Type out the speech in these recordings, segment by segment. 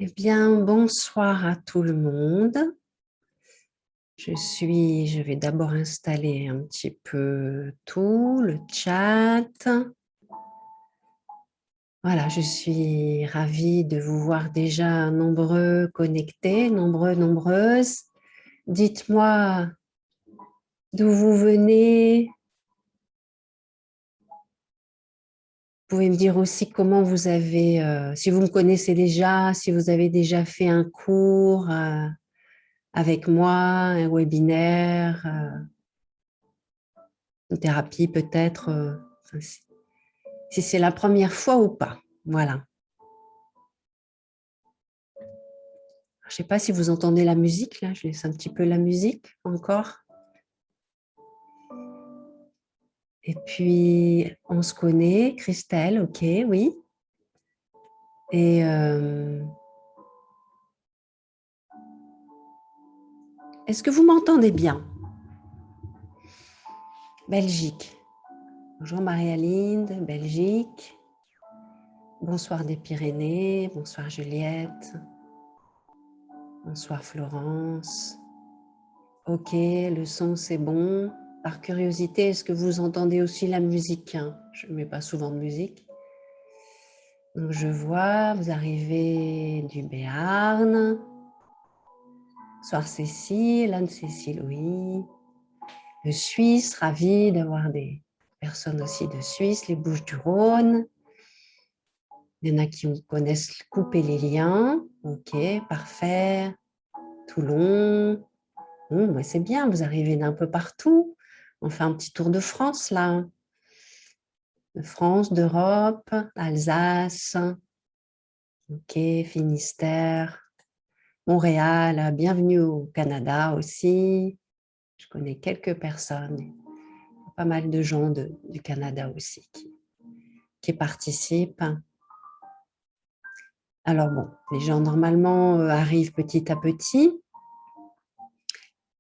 Eh bien, bonsoir à tout le monde. Je vais d'abord installer un petit peu tout, le chat. Voilà, je suis ravie de vous voir déjà nombreux connectés, nombreux, nombreuses. Dites-moi d'où vous venez. Vous pouvez me dire aussi comment vous avez, si vous me connaissez déjà, si vous avez déjà fait un cours avec moi, un webinaire. Une thérapie peut-être, si c'est la première fois ou pas. Voilà. Je ne sais pas si vous entendez la musique, là, je laisse un petit peu la musique encore. Et puis, on se connaît, Christelle, ok, oui. Et est-ce que vous m'entendez bien? Belgique. Bonjour Marie-Aline, Belgique. Bonsoir des Pyrénées, bonsoir Juliette. Bonsoir Florence. Ok, le son c'est bon. Par curiosité, est-ce que vous entendez aussi la musique? Je ne mets pas souvent de musique. Donc je vois, vous arrivez du Béarn. Bonsoir Cécile, Anne-Cécile, oui. De Suisse, ravie d'avoir des personnes aussi de Suisse, les Bouches-du-Rhône. Il y en a qui connaissent couper les liens. Ok, parfait. Toulon. Bon, c'est bien, vous arrivez d'un peu partout. On fait un petit tour de France là. De France, d'Europe, Alsace, ok, Finistère, Montréal, bienvenue au Canada aussi. Je connais quelques personnes, pas mal de gens du Canada aussi qui participent. Alors bon, les gens normalement arrivent petit à petit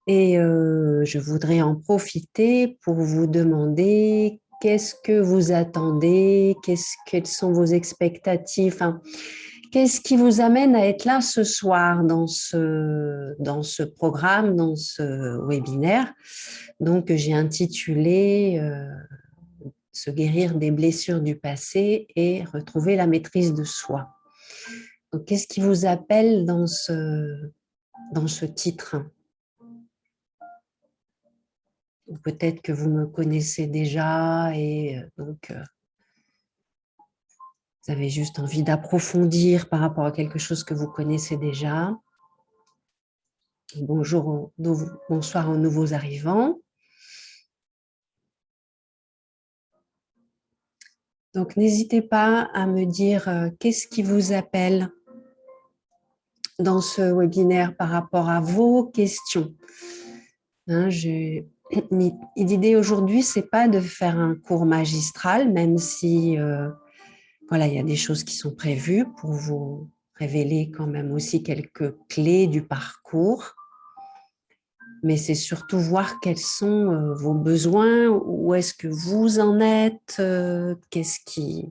et je voudrais en profiter pour vous demander qu'est-ce que vous attendez, quelles sont vos expectatives, enfin, qu'est-ce qui vous amène à être là ce soir dans ce programme, dans ce webinaire? Donc, j'ai intitulé Se guérir des blessures du passé et retrouver la maîtrise de soi. Donc, qu'est-ce qui vous appelle dans ce titre? Ou peut-être que vous me connaissez déjà et donc vous avez juste envie d'approfondir par rapport à quelque chose que vous connaissez déjà. Bonsoir aux nouveaux arrivants. Donc, n'hésitez pas à me dire qu'est-ce qui vous appelle dans ce webinaire par rapport à vos questions. L'idée aujourd'hui, ce n'est pas de faire un cours magistral, même si voilà, il y a des choses qui sont prévues pour vous révéler quand même aussi quelques clés du parcours. Mais c'est surtout voir quels sont vos besoins, où est-ce que vous en êtes, qu'est-ce qui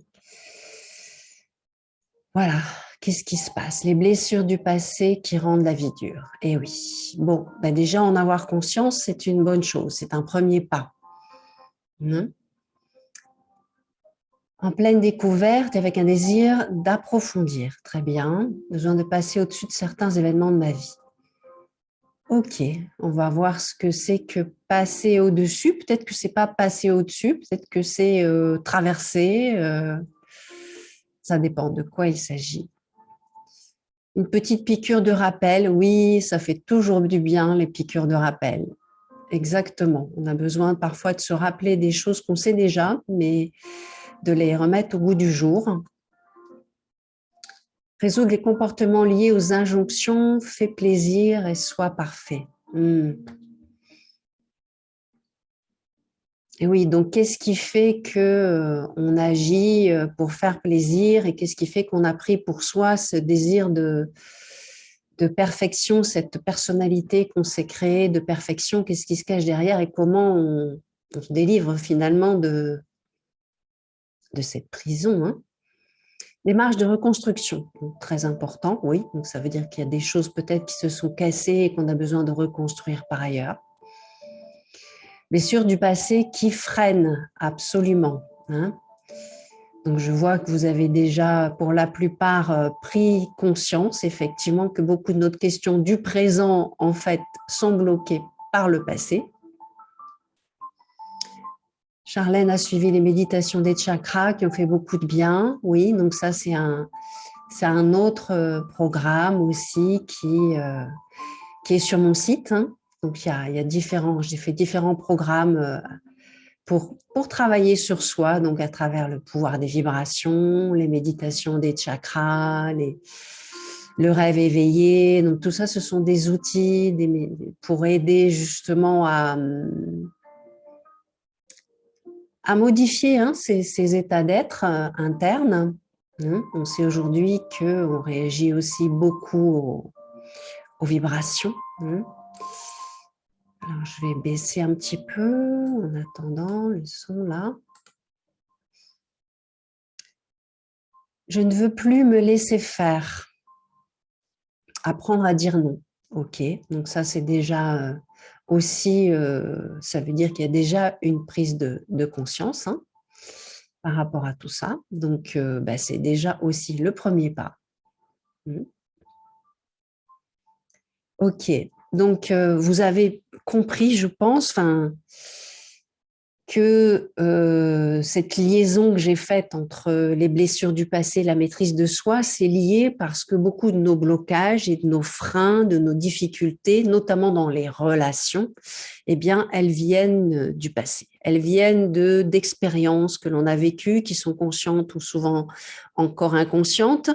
se passe? Les blessures du passé qui rendent la vie dure. Eh oui. Bon, déjà en avoir conscience, c'est une bonne chose, c'est un premier pas. En pleine découverte, avec un désir d'approfondir. Très bien. Besoin de passer au-dessus de certains événements de ma vie. Ok, on va voir ce que c'est que passer au-dessus. Peut-être que c'est pas passer au-dessus, peut-être que c'est traverser. Ça dépend de quoi il s'agit. Une petite piqûre de rappel, oui, ça fait toujours du bien, les piqûres de rappel. Exactement. On a besoin parfois de se rappeler des choses qu'on sait déjà, mais de les remettre au goût du jour. Résoudre les comportements liés aux injonctions, fais plaisir et sois parfait. Et oui, donc qu'est-ce qui fait que on agit pour faire plaisir et qu'est-ce qui fait qu'on a pris pour soi ce désir de perfection, cette personnalité qu'on s'est créée de perfection, qu'est-ce qui se cache derrière et comment on se délivre finalement de cette prison, hein. Démarche de reconstruction, donc très important, oui. Donc ça veut dire qu'il y a des choses peut-être qui se sont cassées et qu'on a besoin de reconstruire par ailleurs. Blessures du passé qui freinent absolument, hein. Donc je vois que vous avez déjà pour la plupart pris conscience effectivement que beaucoup de notre questions du présent en fait sont bloquées par le passé. Charlène a suivi les méditations des chakras qui ont fait beaucoup de bien. Oui, donc ça c'est un autre programme aussi qui est sur mon site, hein. Donc il y a différents, j'ai fait différents programmes pour travailler sur soi, donc à travers le pouvoir des vibrations, les méditations des chakras, le rêve éveillé. Donc tout ça, ce sont des outils pour aider justement à modifier, hein, ces états d'être internes. Hein. On sait aujourd'hui qu'on réagit aussi beaucoup aux vibrations. Hein. Alors, je vais baisser un petit peu en attendant le son là. Je ne veux plus me laisser faire. Apprendre à dire non. Ok, donc ça c'est déjà aussi, ça veut dire qu'il y a déjà une prise de conscience, hein, par rapport à tout ça. Donc bah, c'est déjà aussi le premier pas. Ok, donc vous avez compris, je pense, que cette liaison que j'ai faite entre les blessures du passé et la maîtrise de soi, c'est lié parce que beaucoup de nos blocages et de nos freins, de nos difficultés, notamment dans les relations, eh bien, elles viennent du passé. Elles viennent d'expériences que l'on a vécues, qui sont conscientes ou souvent encore inconscientes,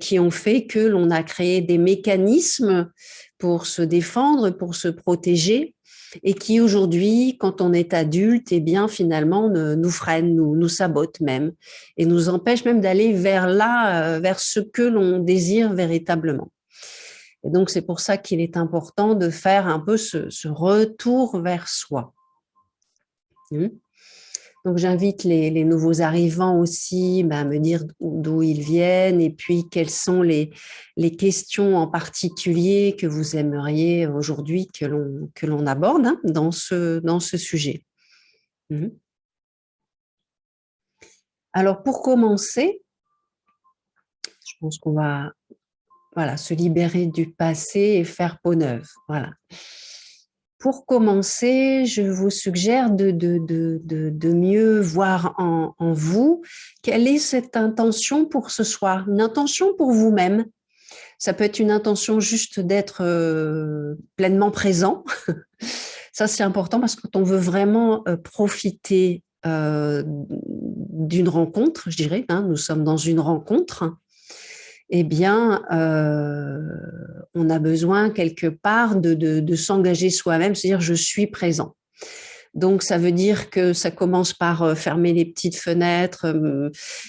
qui ont fait que l'on a créé des mécanismes pour se défendre, pour se protéger, et qui aujourd'hui, quand on est adulte, eh bien finalement nous freinent, nous sabotent même, et nous empêchent même d'aller vers là, vers ce que l'on désire véritablement. Et donc c'est pour ça qu'il est important de faire un peu ce retour vers soi. Donc j'invite les nouveaux arrivants aussi à me dire d'où ils viennent et puis quelles sont les questions en particulier que vous aimeriez aujourd'hui que l'on aborde, hein, dans ce sujet. Alors pour commencer, je pense qu'on va se libérer du passé et faire peau neuve. Voilà. Pour commencer, je vous suggère de mieux voir en vous quelle est cette intention pour ce soir, une intention pour vous-même. Ça peut être une intention juste d'être pleinement présent. Ça, c'est important parce que quand on veut vraiment profiter d'une rencontre, je dirais, hein, nous sommes dans une rencontre, eh bien, on a besoin quelque part de s'engager soi-même, c'est-à-dire je suis présent. Donc, ça veut dire que ça commence par fermer les petites fenêtres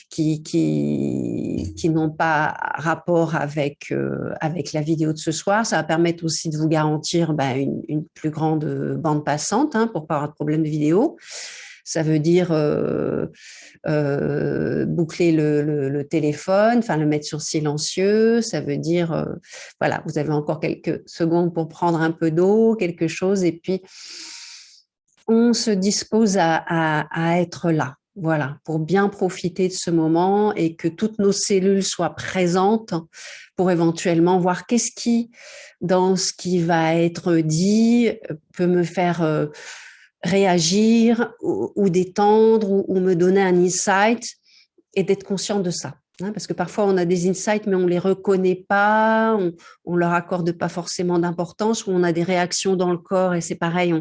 qui n'ont pas rapport avec la vidéo de ce soir. Ça va permettre aussi de vous garantir une plus grande bande passante, hein, pour pas avoir de problème de vidéo. Ça veut dire boucler le téléphone, enfin le mettre sur silencieux. Ça veut dire, voilà, vous avez encore quelques secondes pour prendre un peu d'eau, quelque chose, et puis on se dispose à être là, voilà, pour bien profiter de ce moment et que toutes nos cellules soient présentes pour éventuellement voir qu'est-ce qui, dans ce qui va être dit, peut me faire réagir ou détendre ou me donner un insight et d'être conscient de ça. Parce que parfois, on a des insights, mais on ne les reconnaît pas, on ne leur accorde pas forcément d'importance, ou on a des réactions dans le corps et c'est pareil,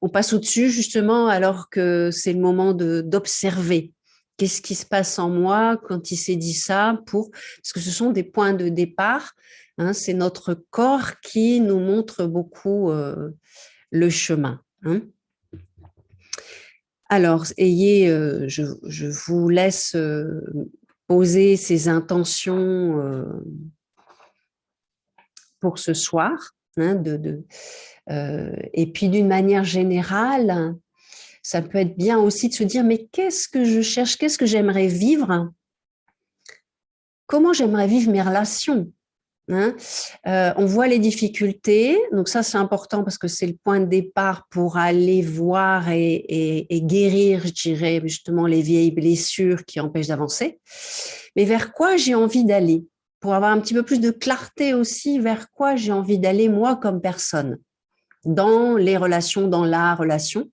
on passe au-dessus justement alors que c'est le moment d'observer. Qu'est-ce qui se passe en moi quand il s'est dit ça parce que ce sont des points de départ, hein, c'est notre corps qui nous montre beaucoup le chemin. Hein. Alors, je vous laisse poser ces intentions pour ce soir, hein, et puis d'une manière générale, ça peut être bien aussi de se dire mais qu'est-ce que je cherche, qu'est-ce que j'aimerais vivre comment j'aimerais vivre mes relations, hein. On voit les difficultés, donc ça c'est important parce que c'est le point de départ pour aller voir et guérir, je dirais, justement les vieilles blessures qui empêchent d'avancer. Mais vers quoi j'ai envie d'aller? Pour avoir un petit peu plus de clarté aussi, vers quoi j'ai envie d'aller moi comme personne, dans les relations, dans la relation,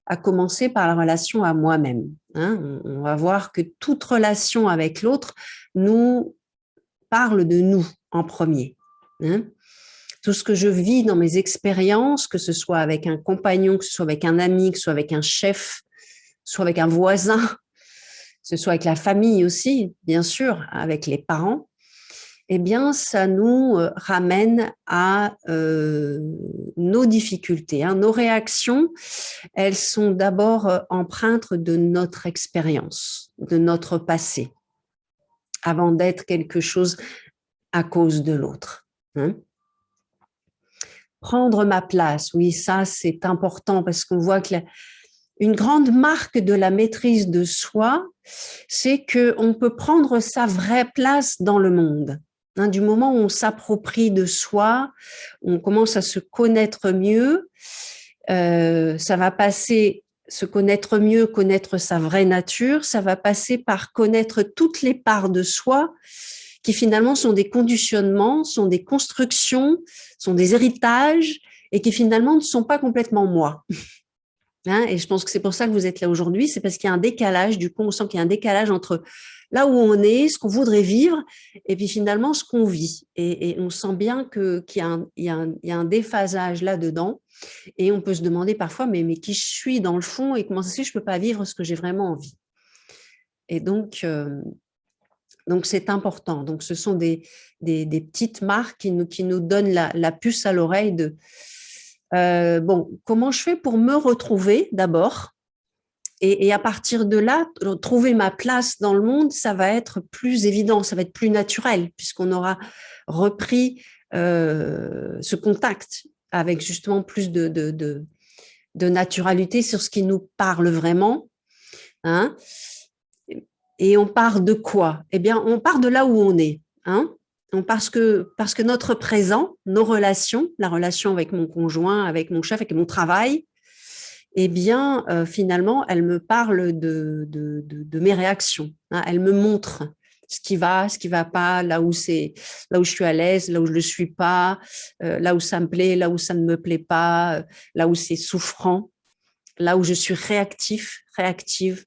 à commencer par la relation à moi-même, hein. On va voir que toute relation avec l'autre nous parle de nous en premier, hein. Tout ce que je vis dans mes expériences, que ce soit avec un compagnon, que ce soit avec un ami, que ce soit avec un chef, que ce soit avec un voisin, que ce soit avec la famille aussi, bien sûr, avec les parents, eh bien, ça nous ramène à nos difficultés, hein. Nos réactions, elles sont d'abord empreintes de notre expérience, de notre passé, avant d'être quelque chose à cause de l'autre, hein. Prendre ma place, oui, ça c'est important parce qu'on voit que une grande marque de la maîtrise de soi, c'est qu'on peut prendre sa vraie place dans le monde, hein. Du moment où on s'approprie de soi, on commence à se connaître mieux, ça va passer, se connaître mieux, connaître sa vraie nature, ça va passer par connaître toutes les parts de soi qui finalement sont des conditionnements, sont des constructions, sont des héritages et qui finalement ne sont pas complètement moi. Hein, et je pense que c'est pour ça que vous êtes là aujourd'hui, c'est parce qu'il y a un décalage, du coup on sent qu'il y a un décalage entre là où on est, ce qu'on voudrait vivre, et puis finalement ce qu'on vit. Et on sent bien qu'il y a un déphasage là-dedans, et on peut se demander parfois, mais qui je suis dans le fond, et comment ça se fait que je ne peux pas vivre ce que j'ai vraiment envie. Et donc c'est important. Donc ce sont des petites marques qui nous donnent la puce à l'oreille de bon, comment je fais pour me retrouver d'abord, et à partir de là, trouver ma place dans le monde, ça va être plus évident, ça va être plus naturel, puisqu'on aura repris ce contact avec justement plus de naturalité sur ce qui nous parle vraiment, hein. Et on part de quoi? Eh bien, on part de là où on est, hein. Parce que notre présent, nos relations, la relation avec mon conjoint, avec mon chef, avec mon travail, eh bien, finalement, elle me parle de mes réactions, hein. Elle me montre ce qui va pas, là où je suis à l'aise, là où je le suis pas, là où ça me plaît, là où ça ne me plaît pas, là où c'est souffrant, là où je suis réactive.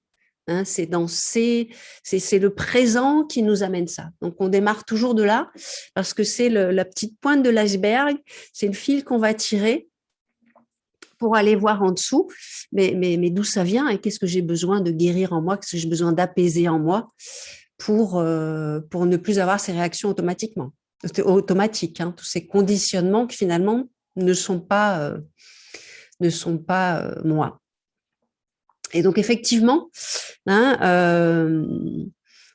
Hein, c'est le présent qui nous amène ça. Donc, on démarre toujours de là parce que c'est la petite pointe de l'iceberg, c'est le fil qu'on va tirer pour aller voir en dessous, mais d'où ça vient et qu'est-ce que j'ai besoin de guérir en moi, qu'est-ce que j'ai besoin d'apaiser en moi pour ne plus avoir ces réactions automatiques, hein, tous ces conditionnements qui finalement ne sont pas moi. Et donc, effectivement, hein,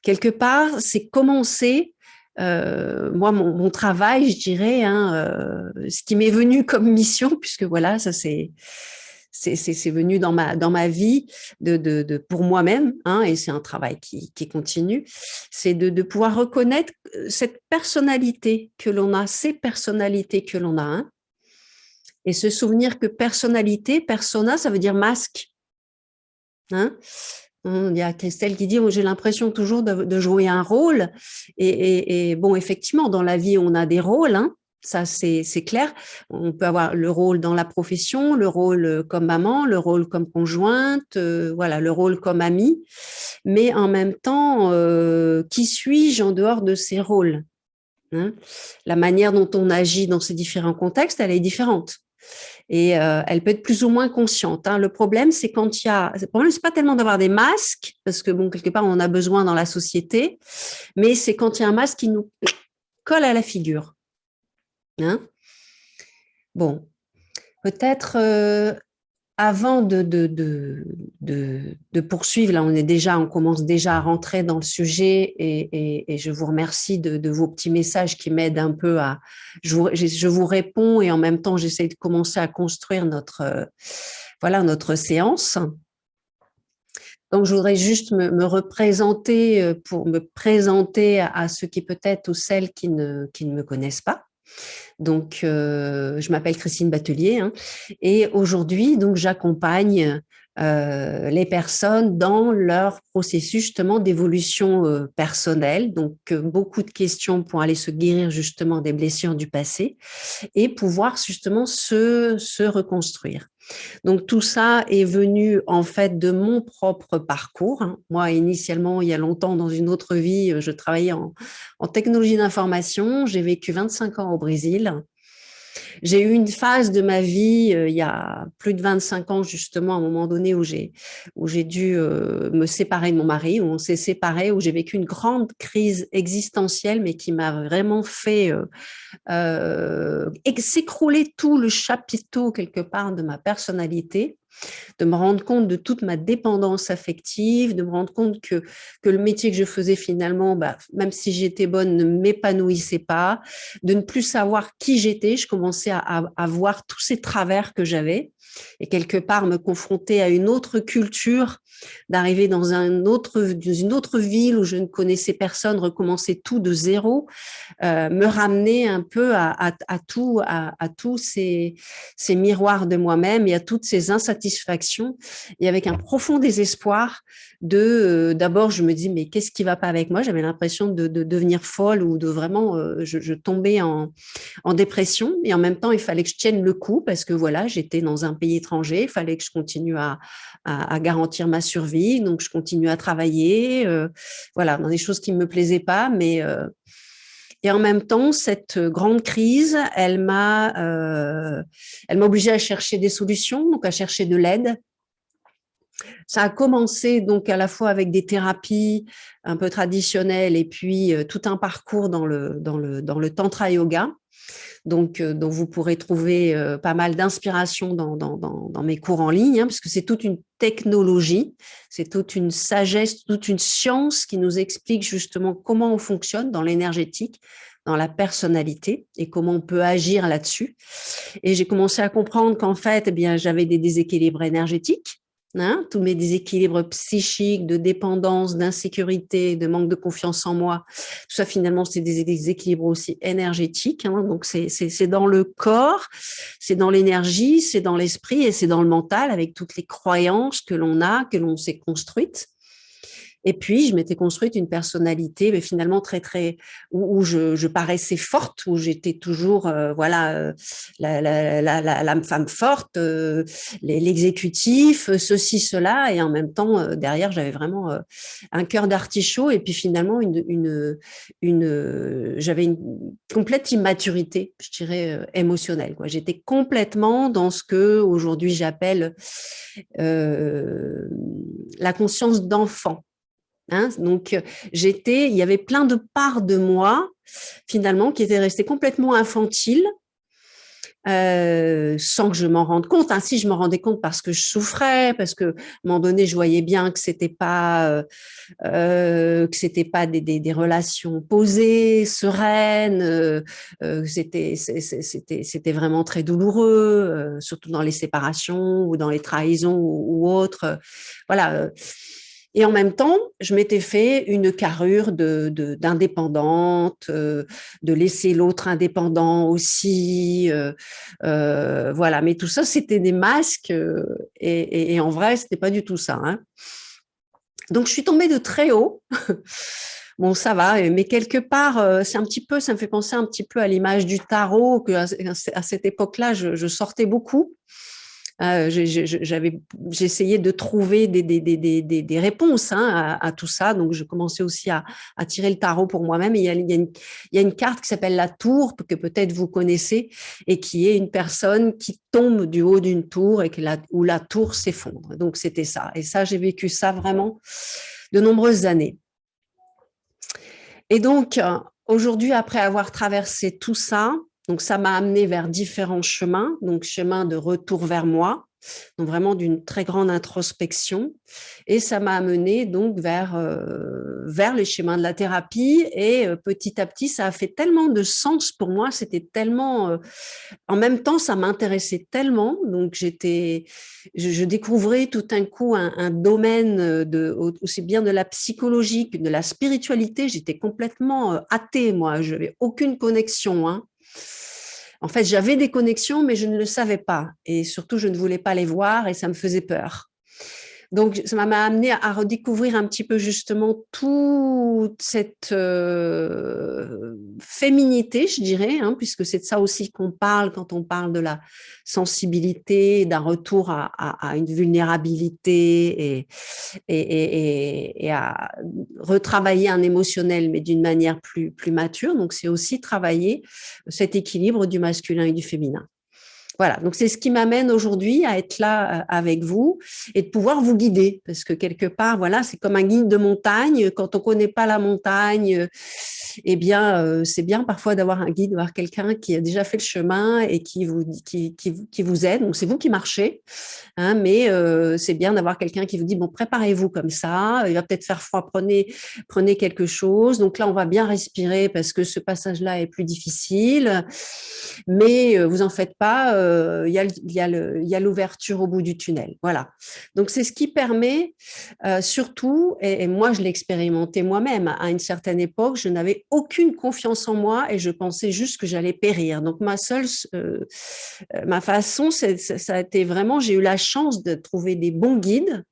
quelque part, c'est commencer, moi, mon travail, je dirais, hein, ce qui m'est venu comme mission, puisque voilà, ça c'est venu dans ma vie pour moi-même, hein, et c'est un travail qui continue, c'est de pouvoir reconnaître cette personnalité que l'on a, ces personnalités que l'on a, hein, et se souvenir que persona, ça veut dire masque. Hein, il y a Christelle qui dit oh, j'ai l'impression toujours de jouer un rôle, et bon, effectivement, dans la vie on a des rôles, hein, ça c'est clair. On peut avoir le rôle dans la profession, le rôle comme maman, le rôle comme conjointe, voilà, le rôle comme amie, mais en même temps, qui suis-je en dehors de ces rôles, hein? La manière dont on agit dans ces différents contextes, elle est différente. Et elle peut être plus ou moins consciente, hein. Le problème, c'est quand il y a... Le problème, c'est pas tellement d'avoir des masques, parce que, bon, quelque part, on en a besoin dans la société, mais c'est quand il y a un masque qui nous colle à la figure, hein. Bon, peut-être avant de poursuivre, là, on commence déjà à rentrer dans le sujet, et je vous remercie de vos petits messages qui m'aident un peu à... Je vous réponds, et en même temps, j'essaie de commencer à construire notre séance. Donc, je voudrais juste me représenter pour me présenter à ceux qui peut-être ou celles qui ne me connaissent pas. Donc, je m'appelle Christine Batelier, hein, et aujourd'hui, donc, j'accompagne les personnes dans leur processus justement d'évolution personnelle. Donc, beaucoup de questions pour aller se guérir justement des blessures du passé et pouvoir justement se reconstruire. Donc tout ça est venu en fait de mon propre parcours, hein. Moi, initialement, il y a longtemps, dans une autre vie, je travaillais en technologie d'information. J'ai vécu 25 ans au Brésil. J'ai eu une phase de ma vie, il y a plus de 25 ans, justement, à un moment donné où j'ai dû me séparer de mon mari, où on s'est séparés, où j'ai vécu une grande crise existentielle, mais qui m'a vraiment fait s'écrouler tout le chapiteau quelque part de ma personnalité, de me rendre compte de toute ma dépendance affective, de me rendre compte que le métier que je faisais finalement, bah, même si j'étais bonne, ne m'épanouissait pas, de ne plus savoir qui j'étais. Je commençais à voir tous ces travers que j'avais et quelque part me confronter à une autre culture, d'arriver dans une autre ville où je ne connaissais personne, recommencer tout de zéro, me ramener un peu à tous ces miroirs de moi-même et à toutes ces insatisfactions, et avec un profond désespoir d'abord je me dis mais qu'est-ce qui va pas avec moi, j'avais l'impression de devenir folle ou de vraiment je tombais en dépression, et en même temps il fallait que je tienne le coup parce que voilà, j'étais dans un pays étranger, il fallait que je continue à garantir ma survie, donc je continue à travailler, voilà, dans des choses qui ne me plaisaient pas, mais et en même temps, cette grande crise, elle m'a obligée à chercher des solutions, donc à chercher de l'aide. Ça a commencé donc à la fois avec des thérapies un peu traditionnelles et puis tout un parcours dans le tantra yoga. Donc, dont vous pourrez trouver pas mal d'inspiration dans mes cours en ligne, hein, parce que c'est toute une technologie, c'est toute une sagesse, toute une science qui nous explique justement comment on fonctionne dans l'énergétique, dans la personnalité et comment on peut agir là-dessus. Et j'ai commencé à comprendre qu'en fait, eh bien, j'avais des déséquilibres énergétiques, hein, tous mes déséquilibres psychiques, de dépendance, d'insécurité, de manque de confiance en moi, tout ça finalement c'est des déséquilibres aussi énergétiques, hein, donc c'est dans le corps, c'est dans l'énergie, c'est dans l'esprit et c'est dans le mental avec toutes les croyances que l'on a, que l'on s'est construites. Et puis, je m'étais construite une personnalité, mais finalement très où je paraissais forte, où j'étais toujours, voilà, la femme forte, l'exécutif, ceci, cela, et en même temps, derrière, j'avais vraiment un cœur d'artichaut, et puis finalement, j'avais une complète immaturité, je dirais, émotionnelle, quoi. J'étais complètement dans ce que aujourd'hui j'appelle la conscience d'enfant. Hein, donc, il y avait plein de parts de moi, finalement, qui étaient restées complètement infantiles, sans que je m'en rende compte. Ainsi, je m'en rendais compte parce que je souffrais, parce que, à un moment donné, je voyais bien que c'était pas des relations posées, sereines, c'était vraiment très douloureux, surtout dans les séparations ou dans les trahisons ou autres. Voilà. Et en même temps, je m'étais fait une carrure d'indépendante, de laisser l'autre indépendant aussi. Voilà, mais tout ça, c'était des masques et en vrai, c'était pas du tout ça, hein. Donc, je suis tombée de très haut. Bon, ça va, mais quelque part, ça me fait penser un petit peu à l'image du tarot, que à cette époque-là, je sortais beaucoup. J'essayais de trouver des réponses, hein, à tout ça. Donc, je commençais aussi à tirer le tarot pour moi-même. Et il y a une carte qui s'appelle la tour, que peut-être vous connaissez, et qui est une personne qui tombe du haut d'une tour et où la tour s'effondre. Donc, c'était ça. Et ça, j'ai vécu ça vraiment de nombreuses années. Et donc, aujourd'hui, après avoir traversé tout ça, donc ça m'a amené vers différents chemins, donc chemin de retour vers moi, donc vraiment d'une très grande introspection. Et ça m'a amené donc vers les schémas de la thérapie. Et petit à petit, ça a fait tellement de sens pour moi. C'était tellement, en même temps, ça m'intéressait tellement. Donc je découvrais tout d'un coup un domaine aussi bien de la psychologie que de la spiritualité. J'étais complètement athée, moi. Je n'avais aucune connexion, hein. En fait, j'avais des connexions, mais je ne le savais pas. Et surtout, je ne voulais pas les voir et ça me faisait peur. Donc, ça m'a amené à redécouvrir un petit peu justement toute cette féminité, je dirais, hein, puisque c'est de ça aussi qu'on parle quand on parle de la sensibilité, d'un retour à une vulnérabilité et à retravailler un émotionnel, mais d'une manière plus mature. Donc, c'est aussi travailler cet équilibre du masculin et du féminin. Voilà, donc c'est ce qui m'amène aujourd'hui à être là avec vous et de pouvoir vous guider, parce que quelque part, voilà, c'est comme un guide de montagne. Quand on connaît pas la montagne, eh bien, c'est bien parfois d'avoir un guide, d'avoir quelqu'un qui a déjà fait le chemin et qui vous aide. Donc c'est vous qui marchez, hein, mais c'est bien d'avoir quelqu'un qui vous dit bon, préparez-vous comme ça. Il va peut-être faire froid, prenez quelque chose. Donc là, on va bien respirer parce que ce passage-là est plus difficile, mais vous en faites pas. Il y a l'ouverture au bout du tunnel. Voilà. Donc, c'est ce qui permet surtout, et moi, je l'ai expérimenté moi-même, à une certaine époque, je n'avais aucune confiance en moi et je pensais juste que j'allais périr. Donc, ma façon, ça a été vraiment, j'ai eu la chance de trouver des bons guides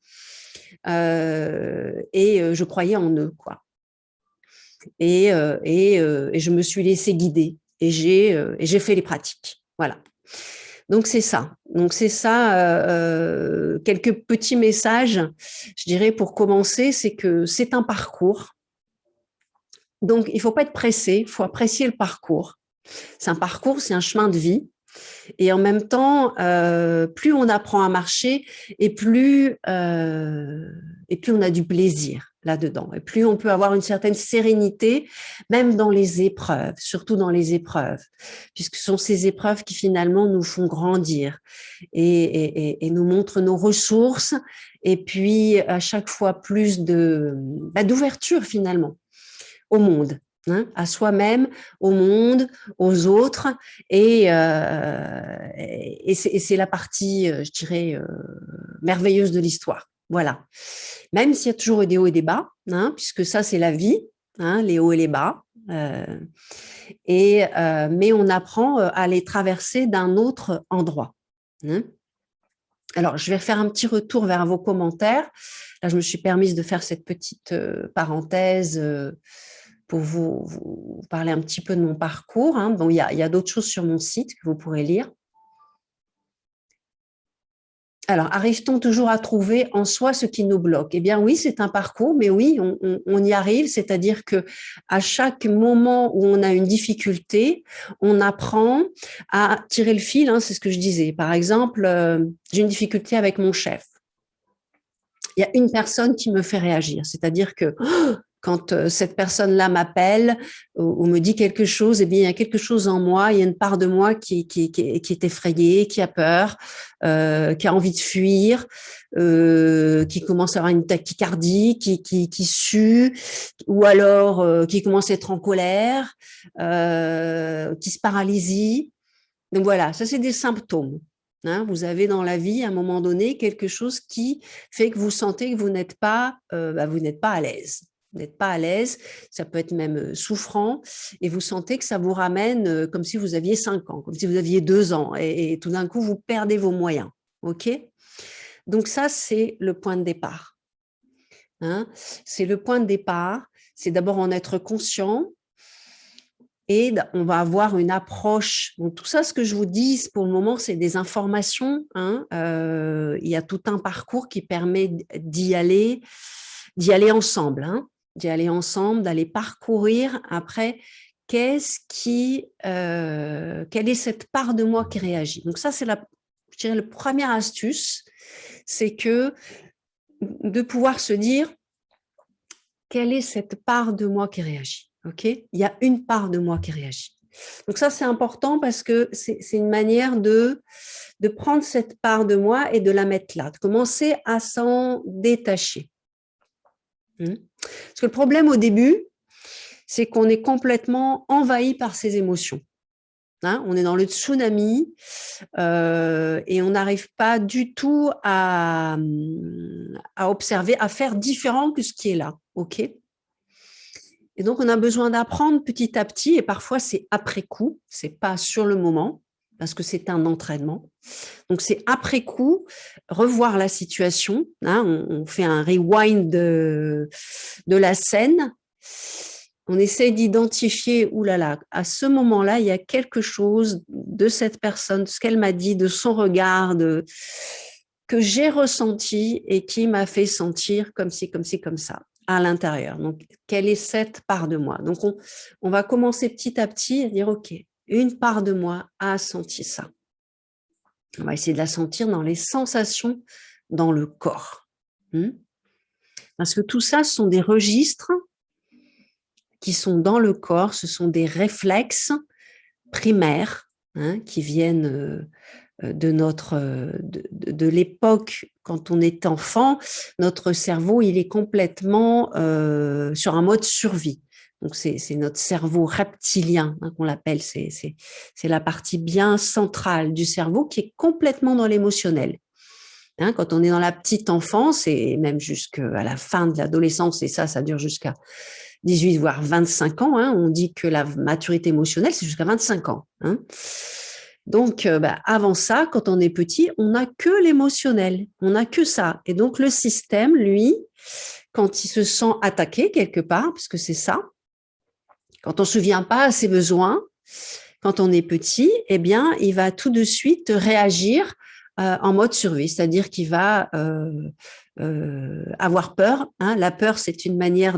et je croyais en eux, quoi. Et je me suis laissée guider et j'ai fait les pratiques. Voilà. Donc c'est ça. Donc c'est ça. Quelques petits messages, je dirais pour commencer, c'est que c'est un parcours. Donc il faut pas être pressé, il faut apprécier le parcours. C'est un parcours, c'est un chemin de vie. Et en même temps, plus on apprend à marcher et plus on a du plaisir là-dedans. Et plus on peut avoir une certaine sérénité, même dans les épreuves, surtout dans les épreuves, puisque ce sont ces épreuves qui finalement nous font grandir et nous montrent nos ressources et puis à chaque fois plus d'ouverture finalement au monde. Hein, à soi-même, au monde, aux autres, et c'est la partie, je dirais, merveilleuse de l'histoire. Voilà. Même s'il y a toujours eu des hauts et des bas, hein, puisque ça, c'est la vie, hein, les hauts et les bas. Mais on apprend à les traverser d'un autre endroit. Hein. Alors, je vais faire un petit retour vers vos commentaires. Là, je me suis permise de faire cette petite parenthèse pour vous parler un petit peu de mon parcours. Hein. Bon, il y a d'autres choses sur mon site que vous pourrez lire. Alors, arrive-t-on toujours à trouver en soi ce qui nous bloque? Eh bien oui, c'est un parcours, mais oui, on y arrive. C'est-à-dire que à chaque moment où on a une difficulté, on apprend à tirer le fil. Hein, c'est ce que je disais. Par exemple, j'ai une difficulté avec mon chef. Il y a une personne qui me fait réagir. C'est-à-dire que quand cette personne-là m'appelle ou me dit quelque chose, eh bien, il y a quelque chose en moi, il y a une part de moi qui est effrayée, qui a peur, qui a envie de fuir, qui commence à avoir une tachycardie, qui sue, ou alors qui commence à être en colère, qui se paralysie. Donc voilà, ça c'est des symptômes. Hein, vous avez dans la vie, à un moment donné, quelque chose qui fait que vous sentez que vous n'êtes pas à l'aise. Vous n'êtes pas à l'aise, ça peut être même souffrant, et vous sentez que ça vous ramène comme si vous aviez 5 ans, comme si vous aviez 2 ans, et tout d'un coup, vous perdez vos moyens. OK ? Donc ça, c'est le point de départ. Hein, c'est le point de départ, c'est d'abord en être conscient, et on va avoir une approche. Donc, tout ça, ce que je vous dis, pour le moment, c'est des informations. Hein. Il y a tout un parcours qui permet d'y aller ensemble. Hein. D'y aller ensemble, d'aller parcourir après quelle est cette part de moi qui réagit. Donc ça, c'est je dirais, la première astuce, c'est de pouvoir se dire quelle est cette part de moi qui réagit. Okay, il y a une part de moi qui réagit. Donc ça, c'est important parce que c'est une manière de prendre cette part de moi et de la mettre là, de commencer à s'en détacher. Parce que le problème au début, c'est qu'on est complètement envahi par ses émotions. On est dans le tsunami et on n'arrive pas du tout à observer, à faire différent que ce qui est là. OK ? Et donc, on a besoin d'apprendre petit à petit, et parfois c'est après coup, c'est pas sur le moment, parce que c'est un entraînement. Donc, c'est après coup, revoir la situation. On fait un rewind de la scène. On essaie d'identifier, oulala, à ce moment-là, il y a quelque chose de cette personne, ce qu'elle m'a dit, de son regard, que j'ai ressenti et qui m'a fait sentir comme ci, comme ci, comme ça à l'intérieur. Donc, quelle est cette part de moi? Donc, on va commencer petit à petit à dire, OK, une part de moi a senti ça. On va essayer de la sentir dans les sensations dans le corps. Parce que tout ça, ce sont des registres qui sont dans le corps, ce sont des réflexes primaires qui viennent de l'époque quand on est enfant. Notre cerveau, il est complètement sur un mode survie. Donc, c'est notre cerveau reptilien qu'on l'appelle. C'est la partie bien centrale du cerveau qui est complètement dans l'émotionnel. Quand on est dans la petite enfance et même jusqu'à la fin de l'adolescence, et ça dure jusqu'à 18 voire 25 ans, on dit que la maturité émotionnelle, c'est jusqu'à 25 ans. Donc, avant ça, quand on est petit, on n'a que l'émotionnel, on n'a que ça. Et donc, le système, lui, quand il se sent attaqué quelque part, parce que c'est ça, quand on ne se souvient pas à ses besoins, quand on est petit, eh bien, il va tout de suite réagir en mode survie, c'est-à-dire qu'il va avoir peur. La peur, c'est une manière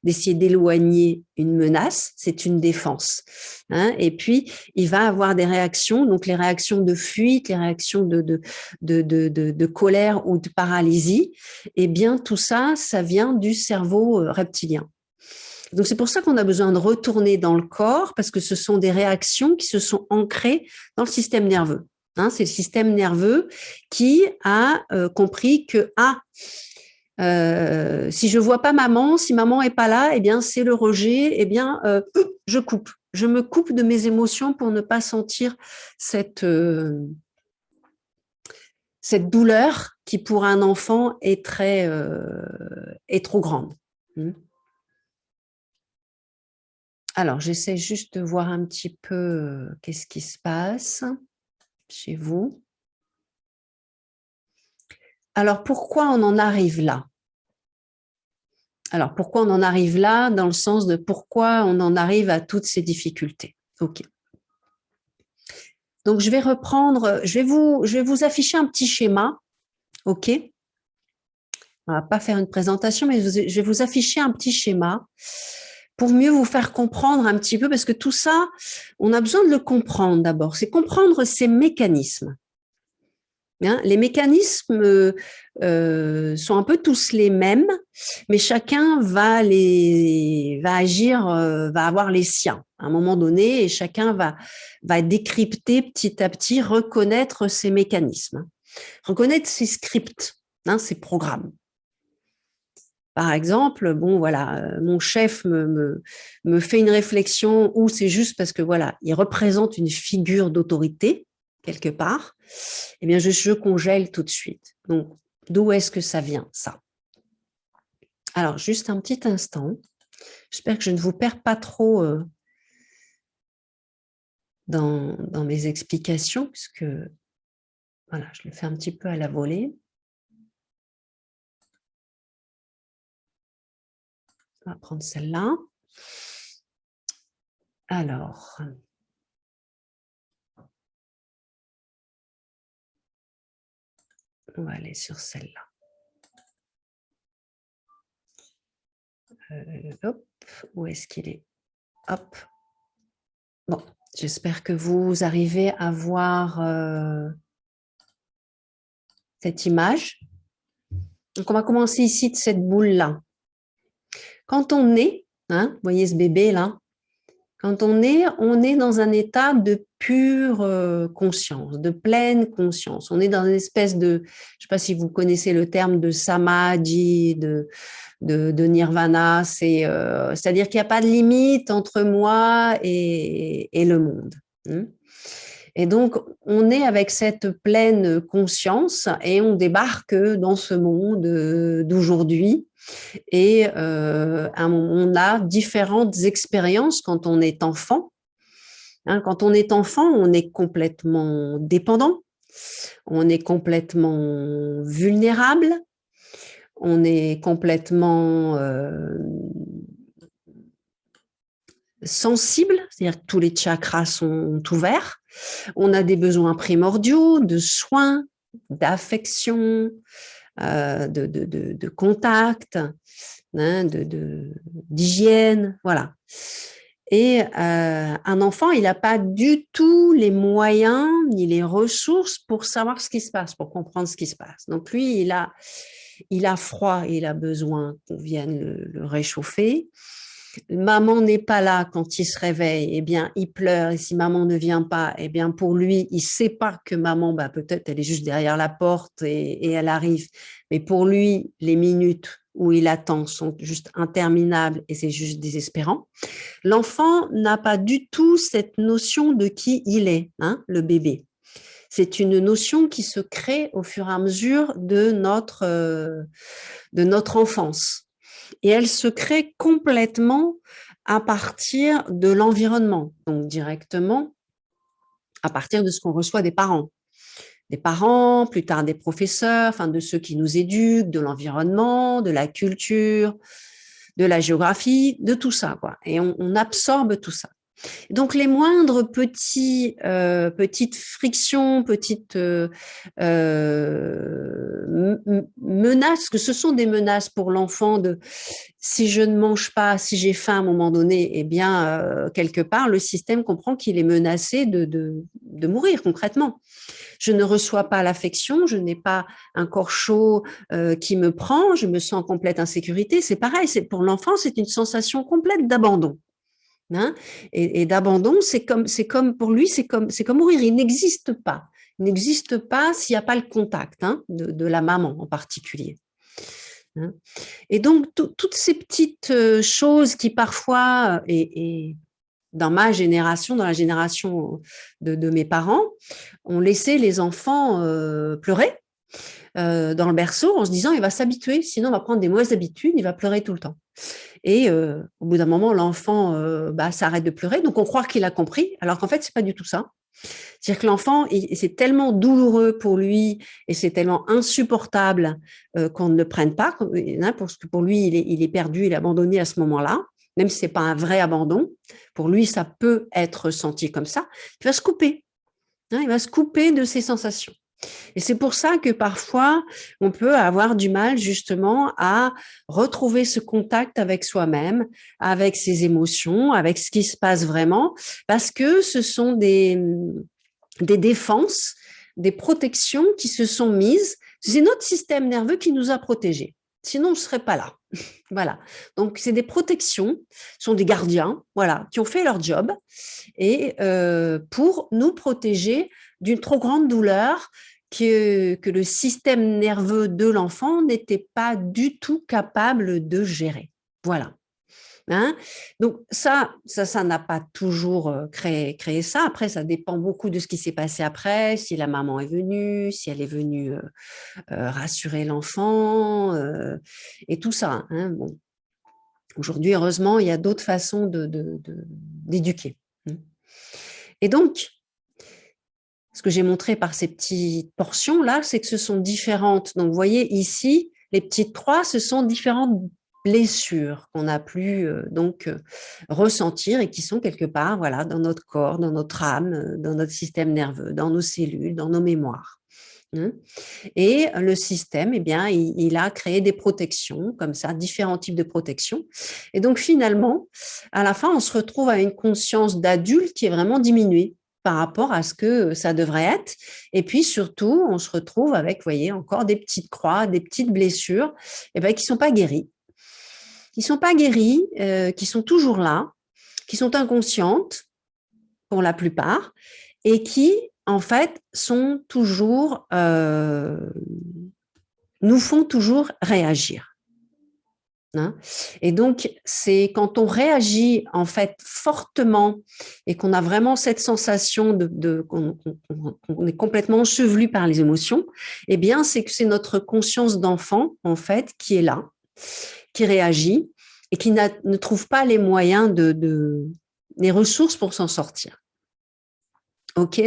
d'essayer d'éloigner une menace, c'est une défense. Et puis, il va avoir des réactions, donc les réactions de fuite, les réactions de colère ou de paralysie. Eh bien, tout ça, ça vient du cerveau reptilien. Donc, c'est pour ça qu'on a besoin de retourner dans le corps, parce que ce sont des réactions qui se sont ancrées dans le système nerveux. C'est le système nerveux qui a compris que si je vois pas maman, si maman est pas là, eh bien c'est le rejet. Eh bien, je coupe. Je me coupe de mes émotions pour ne pas sentir cette douleur qui pour un enfant est trop grande. Alors, j'essaie juste de voir un petit peu qu'est-ce qui se passe chez vous. Alors, pourquoi on en arrive là? Alors, pourquoi on en arrive là dans le sens de pourquoi on en arrive à toutes ces difficultés? OK. Donc, je vais reprendre, je vais vous afficher un petit schéma. OK. On ne va pas faire une présentation, mais je vais vous afficher un petit schéma pour mieux vous faire comprendre un petit peu, parce que tout ça, on a besoin de le comprendre d'abord. C'est comprendre ces mécanismes. Les mécanismes sont un peu tous les mêmes, mais chacun va agir, va avoir les siens à un moment donné, et chacun va décrypter petit à petit, reconnaître ces mécanismes, reconnaître ces scripts, ces programmes. Par exemple, bon voilà, mon chef me fait une réflexion où c'est juste parce que voilà, il représente une figure d'autorité quelque part. Eh bien, je congèle tout de suite. Donc, d'où est-ce que ça vient, ça? Alors, juste un petit instant. J'espère que je ne vous perds pas trop dans mes explications, puisque voilà, je le fais un petit peu à la volée. On va prendre celle-là. Alors, on va aller sur celle-là. Hop, où est-ce qu'il est? Hop. Bon, j'espère que vous arrivez à voir cette image. Donc, on va commencer ici de cette boule-là. Quand on naît, vous voyez ce bébé-là, Quand on est dans un état de pure conscience, de pleine conscience. On est dans une espèce de, je ne sais pas si vous connaissez le terme de samadhi, de nirvana, c'est-à-dire qu'il n'y a pas de limite entre moi et le monde. Et donc, on est avec cette pleine conscience et on dans ce monde d'aujourd'hui. Et on a différentes expériences quand on est enfant. Quand on est enfant, on est complètement dépendant, on est complètement vulnérable, on est complètement sensible, c'est-à-dire que tous les chakras sont ouverts. On a des besoins primordiaux de soins, d'affection, de contact, d'hygiène, voilà. Et un enfant, il n'a pas du tout les moyens ni les ressources pour savoir ce qui se passe, pour comprendre ce qui se passe. Donc lui, il a froid, il a besoin qu'on vienne le réchauffer. Maman n'est pas là quand il se réveille, eh bien, il pleure. Et si maman ne vient pas, eh bien, pour lui, il ne sait pas que maman, peut-être, elle est juste derrière la porte et elle arrive. Mais pour lui, les minutes où il attend sont juste interminables et c'est juste désespérant. L'enfant n'a pas du tout cette notion de qui il est, le bébé. C'est une notion qui se crée au fur et à mesure de notre enfance. Et elle se crée complètement à partir de l'environnement, donc directement à partir de ce qu'on reçoit des parents. Des parents, plus tard des professeurs, enfin de ceux qui nous éduquent, de l'environnement, de la culture, de la géographie, de tout ça, quoi. Et on absorbe tout ça. Donc les moindres petites frictions, petites menaces, que ce sont des menaces pour l'enfant de si je ne mange pas, si j'ai faim à un moment donné, eh bien quelque part le système comprend qu'il est menacé de mourir concrètement. Je ne reçois pas l'affection, je n'ai pas un corps chaud qui me prend, je me sens en complète insécurité. C'est pareil, pour l'enfant, c'est une sensation complète d'abandon. Et d'abandon, c'est comme pour lui, c'est comme mourir. Il n'existe pas. Il n'existe pas s'il n'y a pas le contact de la maman en particulier. Et donc, toutes ces petites choses qui parfois, et dans ma génération, dans la génération de mes parents, ont laissé les enfants pleurer dans le berceau en se disant il va s'habituer, sinon il va prendre des mauvaises habitudes, il va pleurer tout le temps. Et au bout d'un moment, l'enfant s'arrête de pleurer, donc on croit qu'il a compris, alors qu'en fait, c'est pas du tout ça. C'est-à-dire que l'enfant, c'est tellement douloureux pour lui et c'est tellement insupportable qu'on ne le prenne pas, parce que pour lui, il est perdu, il est abandonné à ce moment-là, même si c'est pas un vrai abandon. Pour lui, ça peut être senti comme ça. Il va se couper. Il va se couper de ses sensations. Et c'est pour ça que parfois, on peut avoir du mal justement à retrouver ce contact avec soi-même, avec ses émotions, avec ce qui se passe vraiment, parce que ce sont des défenses, des protections qui se sont mises. C'est notre système nerveux qui nous a protégés. Sinon, on ne serait pas là. Voilà. Donc, c'est des protections, ce sont des gardiens, voilà, qui ont fait leur job et pour nous protéger d'une trop grande douleur que le système nerveux de l'enfant n'était pas du tout capable de gérer. Voilà. Donc ça n'a pas toujours créé ça. Après, ça dépend beaucoup de ce qui s'est passé après, si la maman est venue, si elle est venue rassurer l'enfant et tout ça. Bon. Aujourd'hui, heureusement, il y a d'autres façons d'éduquer. Et donc, ce que j'ai montré par ces petites portions-là, c'est que ce sont différentes. Donc, vous voyez ici, les petites croix, ce sont différentes blessures qu'on a pu ressentir et qui sont quelque part voilà, dans notre corps, dans notre âme, dans notre système nerveux, dans nos cellules, dans nos mémoires. Et le système, eh bien, il a créé des protections, comme ça, différents types de protections. Et donc, finalement, à la fin, on se retrouve à une conscience d'adulte qui est vraiment diminuée par rapport à ce que ça devrait être. Et puis, surtout, on se retrouve avec, vous voyez, encore des petites croix, des petites blessures qui ne sont pas guéries. Qui ne sont pas guéries, qui sont toujours là. qui sont inconscientes pour la plupart et qui, en fait, sont toujours, nous font toujours réagir. Hein. Et donc, c'est quand on réagit en fait fortement et qu'on a vraiment cette sensation qu'on est complètement enseveli par les émotions, eh bien, c'est que c'est notre conscience d'enfant en fait qui est là, qui réagit et qui ne trouve pas les moyens les ressources pour s'en sortir. Ok.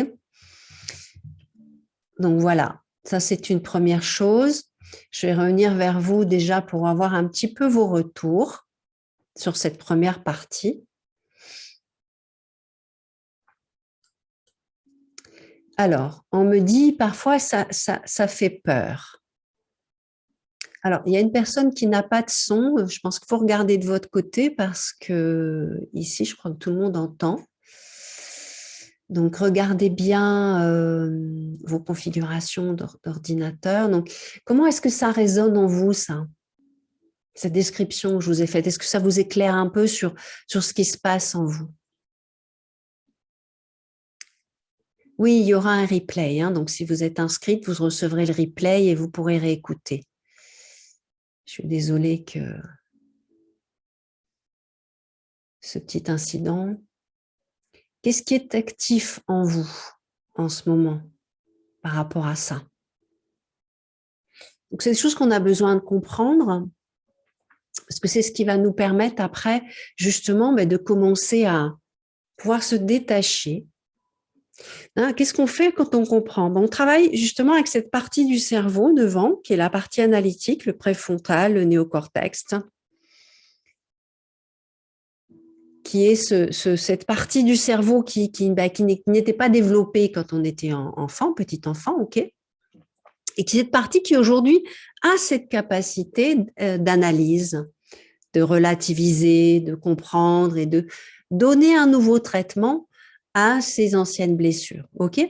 Donc voilà, ça c'est une première chose. Je vais revenir vers vous déjà pour avoir un petit peu vos retours sur cette première partie. Alors, on me dit parfois ça fait peur. Alors, il y a une personne qui n'a pas de son. Je pense qu'il faut regarder de votre côté parce que ici, je crois que tout le monde entend. Donc, regardez bien vos configurations d'ordinateur. Donc, comment est-ce que ça résonne en vous, ça? Cette description que je vous ai faite, est-ce que ça vous éclaire un peu sur ce qui se passe en vous? Oui, il y aura un replay. Hein, donc, si vous êtes inscrite, vous recevrez le replay et vous pourrez réécouter. Je suis désolée que ce petit incident. Qu'est-ce qui est actif en vous en ce moment par rapport à ça? Donc, c'est des choses qu'on a besoin de comprendre parce que c'est ce qui va nous permettre après, justement, de commencer à pouvoir se détacher. Hein, qu'est-ce qu'on fait quand on comprend? On travaille justement avec cette partie du cerveau devant, qui est la partie analytique, le préfrontal, le néocortex, qui est cette partie du cerveau qui n'était pas développée quand on était enfant, petit enfant, ok? Et qui est cette partie qui aujourd'hui a cette capacité d'analyse, de relativiser, de comprendre et de donner un nouveau traitement à ces anciennes blessures, ok?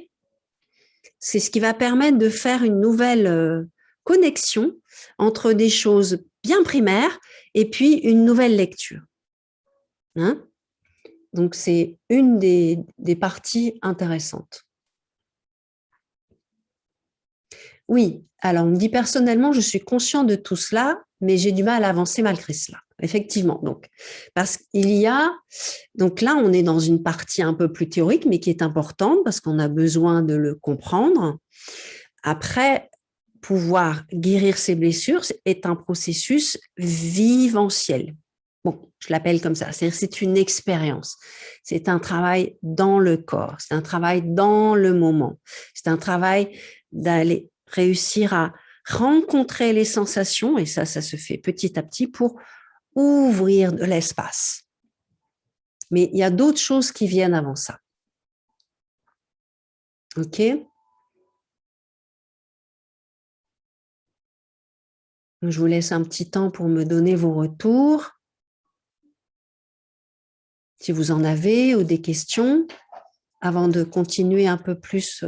C'est ce qui va permettre de faire une nouvelle connexion entre des choses bien primaires et puis une nouvelle lecture. Hein? Donc, c'est une des parties intéressantes. Oui, alors on me dit personnellement, je suis conscient de tout cela, mais j'ai du mal à avancer malgré cela. Effectivement, donc, parce qu'il y a, donc là, on est dans une partie un peu plus théorique, mais qui est importante parce qu'on a besoin de le comprendre. Après, pouvoir guérir ses blessures est un processus viventiel. Bon, je l'appelle comme ça. C'est une expérience. C'est un travail dans le corps. C'est un travail dans le moment. C'est un travail d'aller réussir à rencontrer les sensations, et ça se fait petit à petit pour ouvrir de l'espace. Mais il y a d'autres choses qui viennent avant ça. OK? Je vous laisse un petit temps pour me donner vos retours. Si vous en avez ou des questions, avant de continuer un peu plus,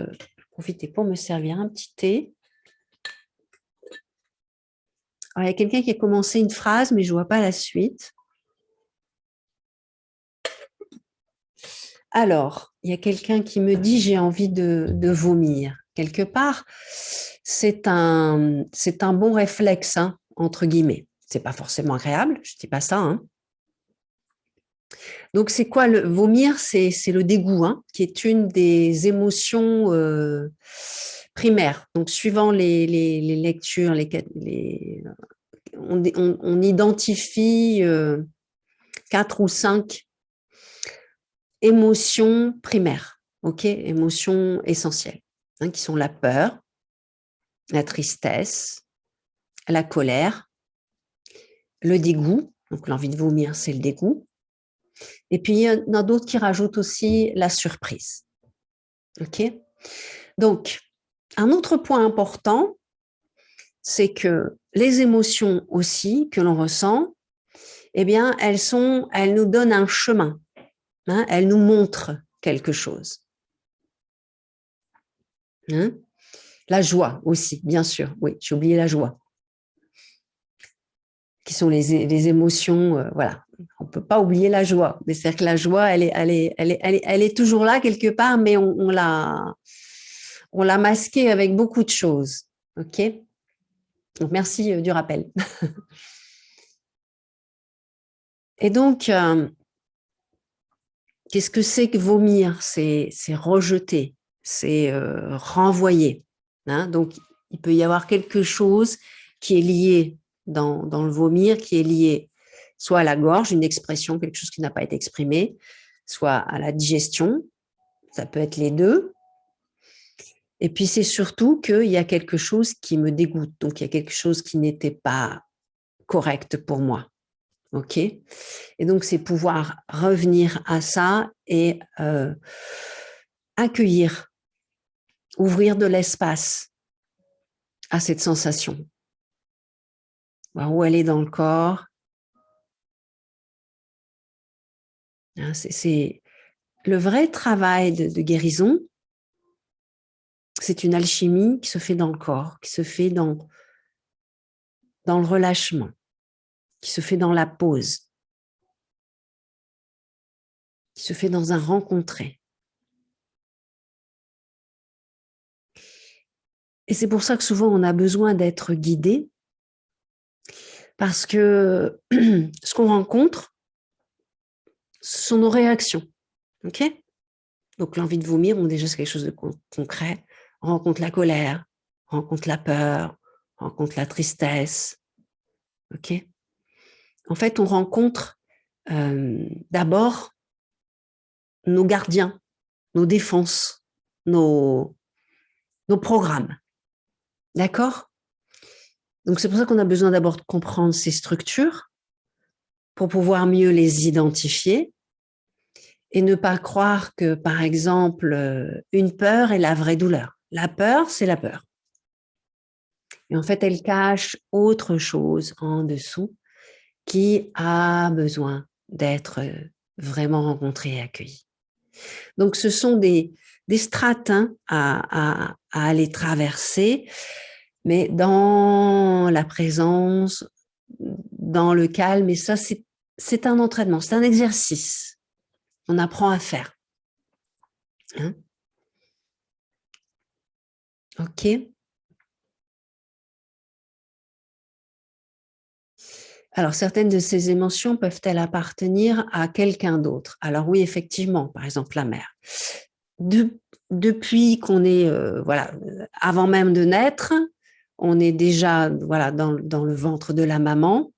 profitez pour me servir un petit thé. Alors, il y a quelqu'un qui a commencé une phrase, mais je ne vois pas la suite. Alors, il y a quelqu'un qui me dit j'ai envie de vomir. Quelque part, c'est un bon réflexe, hein, entre guillemets. Ce n'est pas forcément agréable, je ne dis pas ça. Hein. Donc, c'est quoi le vomir? C'est le dégoût, hein, qui est une des émotions primaires. Donc, suivant les lectures, on identifie 4 ou 5 émotions primaires, ok, émotions essentielles, hein, qui sont la peur, la tristesse, la colère, le dégoût. Donc, l'envie de vomir, c'est le dégoût. Et puis, il y en a d'autres qui rajoutent aussi la surprise. OK? Donc, un autre point important, c'est que les émotions aussi que l'on ressent, eh bien, elles nous donnent un chemin. Hein, elles nous montrent quelque chose. Hein? La joie aussi, bien sûr. Oui, j'ai oublié la joie. qui sont les émotions, voilà. On ne peut pas oublier la joie. C'est-à-dire que la joie, elle est toujours là quelque part, mais on l'a masquée avec beaucoup de choses. OK? Donc, merci du rappel. Et donc, qu'est-ce que c'est que vomir? C'est rejeter, c'est renvoyer. Hein? Donc, il peut y avoir quelque chose qui est lié dans le vomir, qui est lié soit à la gorge, une expression, quelque chose qui n'a pas été exprimé, soit à la digestion, ça peut être les deux. Et puis, c'est surtout qu'il y a quelque chose qui me dégoûte, donc il y a quelque chose qui n'était pas correct pour moi. OK? Et donc, c'est pouvoir revenir à ça et accueillir, ouvrir de l'espace à cette sensation. Voir où elle est dans le corps. C'est le vrai travail de guérison, c'est une alchimie qui se fait dans le corps, qui se fait dans le relâchement, qui se fait dans la pause, qui se fait dans un rencontrer. Et c'est pour ça que souvent on a besoin d'être guidé, parce que ce qu'on rencontre, ce sont nos réactions. OK? Donc l'envie de vomir, déjà c'est quelque chose de concret. On rencontre la colère, on rencontre la peur, on rencontre la tristesse. OK? En fait, on rencontre d'abord nos gardiens, nos défenses, nos programmes. D'accord? Donc, c'est pour ça qu'on a besoin d'abord de comprendre ces structures pour pouvoir mieux les identifier et ne pas croire que, par exemple, une peur est la vraie douleur. La peur, c'est la peur. Et en fait, elle cache autre chose en dessous qui a besoin d'être vraiment rencontré et accueilli. Donc, ce sont des strates à aller traverser, mais dans la présence, dans le calme. Et ça, c'est un entraînement, c'est un exercice. On apprend à faire. Hein? OK. Alors, certaines de ces émotions peuvent-elles appartenir à quelqu'un d'autre? Alors oui, effectivement, par exemple la mère. Depuis qu'on est, voilà, avant même de naître, on est déjà voilà, dans le ventre de la maman.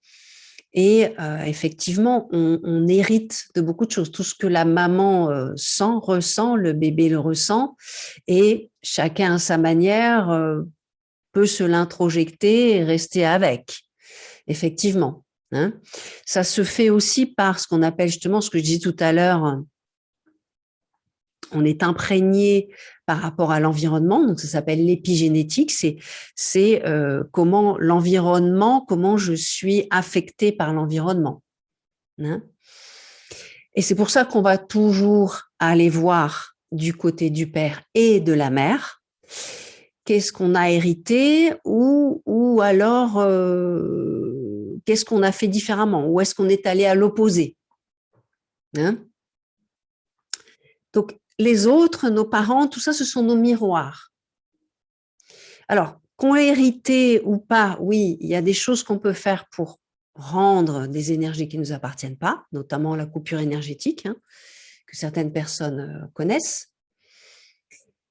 Et effectivement, on hérite de beaucoup de choses. Tout ce que la maman sent, ressent, le bébé le ressent. Et chacun à sa manière peut se l'introjecter et rester avec. Effectivement. Hein. Ça se fait aussi par ce qu'on appelle justement, ce que je disais tout à l'heure, on est imprégné par rapport à l'environnement, donc ça s'appelle l'épigénétique, c'est comment l'environnement, comment je suis affectée par l'environnement. Hein. Et c'est pour ça qu'on va toujours aller voir du côté du père et de la mère, qu'est-ce qu'on a hérité ou alors qu'est-ce qu'on a fait différemment, ou est-ce qu'on est allé à l'opposé. Hein. Donc, les autres, nos parents, tout ça, ce sont nos miroirs. Alors, qu'on ait hérité ou pas, oui, il y a des choses qu'on peut faire pour rendre des énergies qui ne nous appartiennent pas, notamment la coupure énergétique, hein, que certaines personnes connaissent.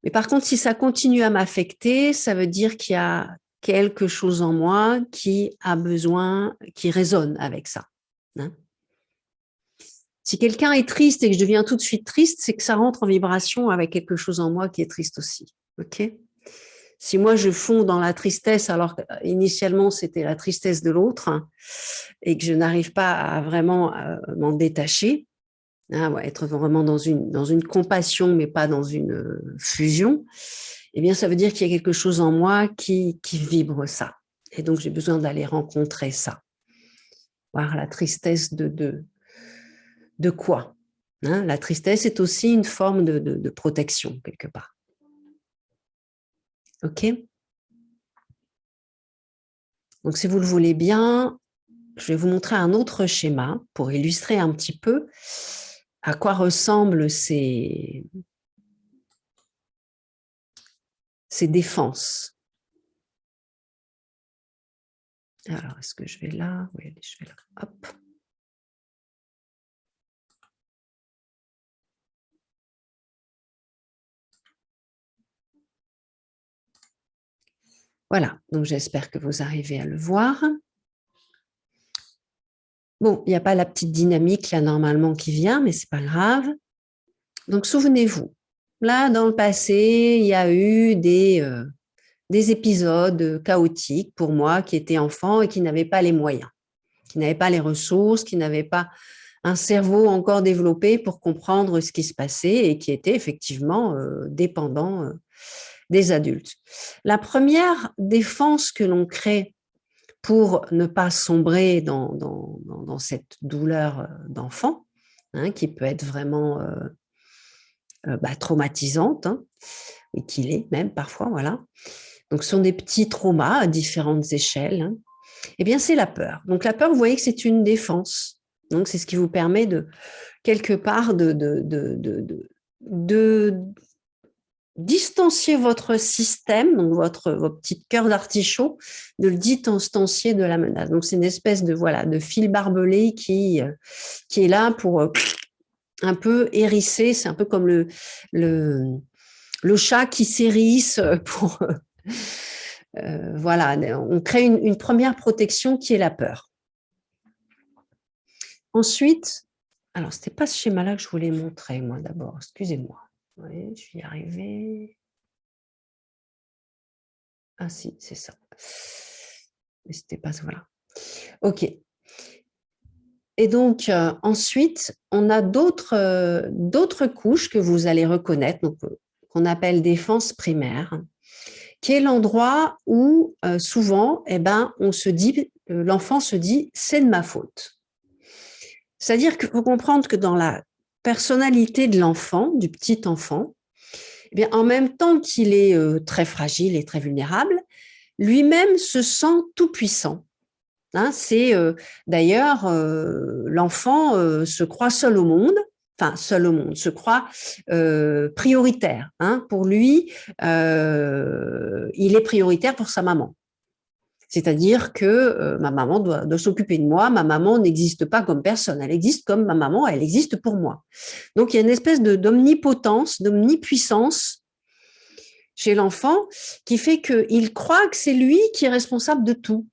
Mais par contre, si ça continue à m'affecter, ça veut dire qu'il y a quelque chose en moi qui a besoin, qui résonne avec ça. Hein. Si quelqu'un est triste et que je deviens tout de suite triste, c'est que ça rentre en vibration avec quelque chose en moi qui est triste aussi. OK ? Si moi je fonds dans la tristesse alors qu'initialement c'était la tristesse de l'autre, hein, et que je n'arrive pas à vraiment m'en détacher, hein, ouais, être vraiment dans une compassion mais pas dans une fusion, eh bien ça veut dire qu'il y a quelque chose en moi qui vibre ça. Et donc j'ai besoin d'aller rencontrer ça. Voir la tristesse de quoi, hein. La tristesse est aussi une forme de protection quelque part. OK ? Donc si vous le voulez bien, je vais vous montrer un autre schéma pour illustrer un petit peu à quoi ressemblent ces défenses. Alors, est-ce que je vais là? Oui, allez, je vais là. Hop. Voilà, donc j'espère que vous arrivez à le voir. Bon, il n'y a pas la petite dynamique là normalement qui vient, mais ce n'est pas grave. Donc, souvenez-vous, là, dans le passé, il y a eu des épisodes chaotiques pour moi qui étais enfant et qui n'avaient pas les moyens, qui n'avaient pas les ressources, qui n'avaient pas un cerveau encore développé pour comprendre ce qui se passait et qui étaient effectivement dépendants des adultes. La première défense que l'on crée pour ne pas sombrer dans cette douleur d'enfant, hein, qui peut être vraiment traumatisante, hein, et qu'il est même parfois, voilà. Donc, ce sont des petits traumas à différentes échelles. Hein. Eh bien, c'est la peur. Donc, la peur, vous voyez que c'est une défense. Donc, c'est ce qui vous permet de, quelque part, de distancier votre système, donc votre petit cœur d'artichaut, de le distancier de la menace. Donc, c'est une espèce de fil barbelé qui est là pour un peu hérisser. C'est un peu comme le chat qui s'hérisse pour... voilà, on crée une première protection qui est la peur. Ensuite, alors, ce n'était pas ce schéma-là que je voulais montrer, moi, d'abord. Excusez-moi. Oui, je vais y arriver. Ah si, c'est ça. Mais c'était pas ça, voilà. OK. Et donc, ensuite, on a d'autres couches que vous allez reconnaître, donc, qu'on appelle défense primaire, qui est l'endroit où, souvent, on se dit, l'enfant se dit, c'est de ma faute. C'est-à-dire qu'il faut comprendre que dans la personnalité de l'enfant, du petit enfant, eh bien, en même temps qu'il est très fragile et très vulnérable, lui-même se sent tout puissant. Hein, c'est d'ailleurs l'enfant se croit seul au monde, se croit prioritaire. Hein, pour lui, il est prioritaire pour sa maman. C'est-à-dire que ma maman doit s'occuper de moi, ma maman n'existe pas comme personne, elle existe comme ma maman, elle existe pour moi. Donc il y a une espèce d'omnipotence, d'omnipuissance chez l'enfant qui fait qu'il croit que c'est lui qui est responsable de tout.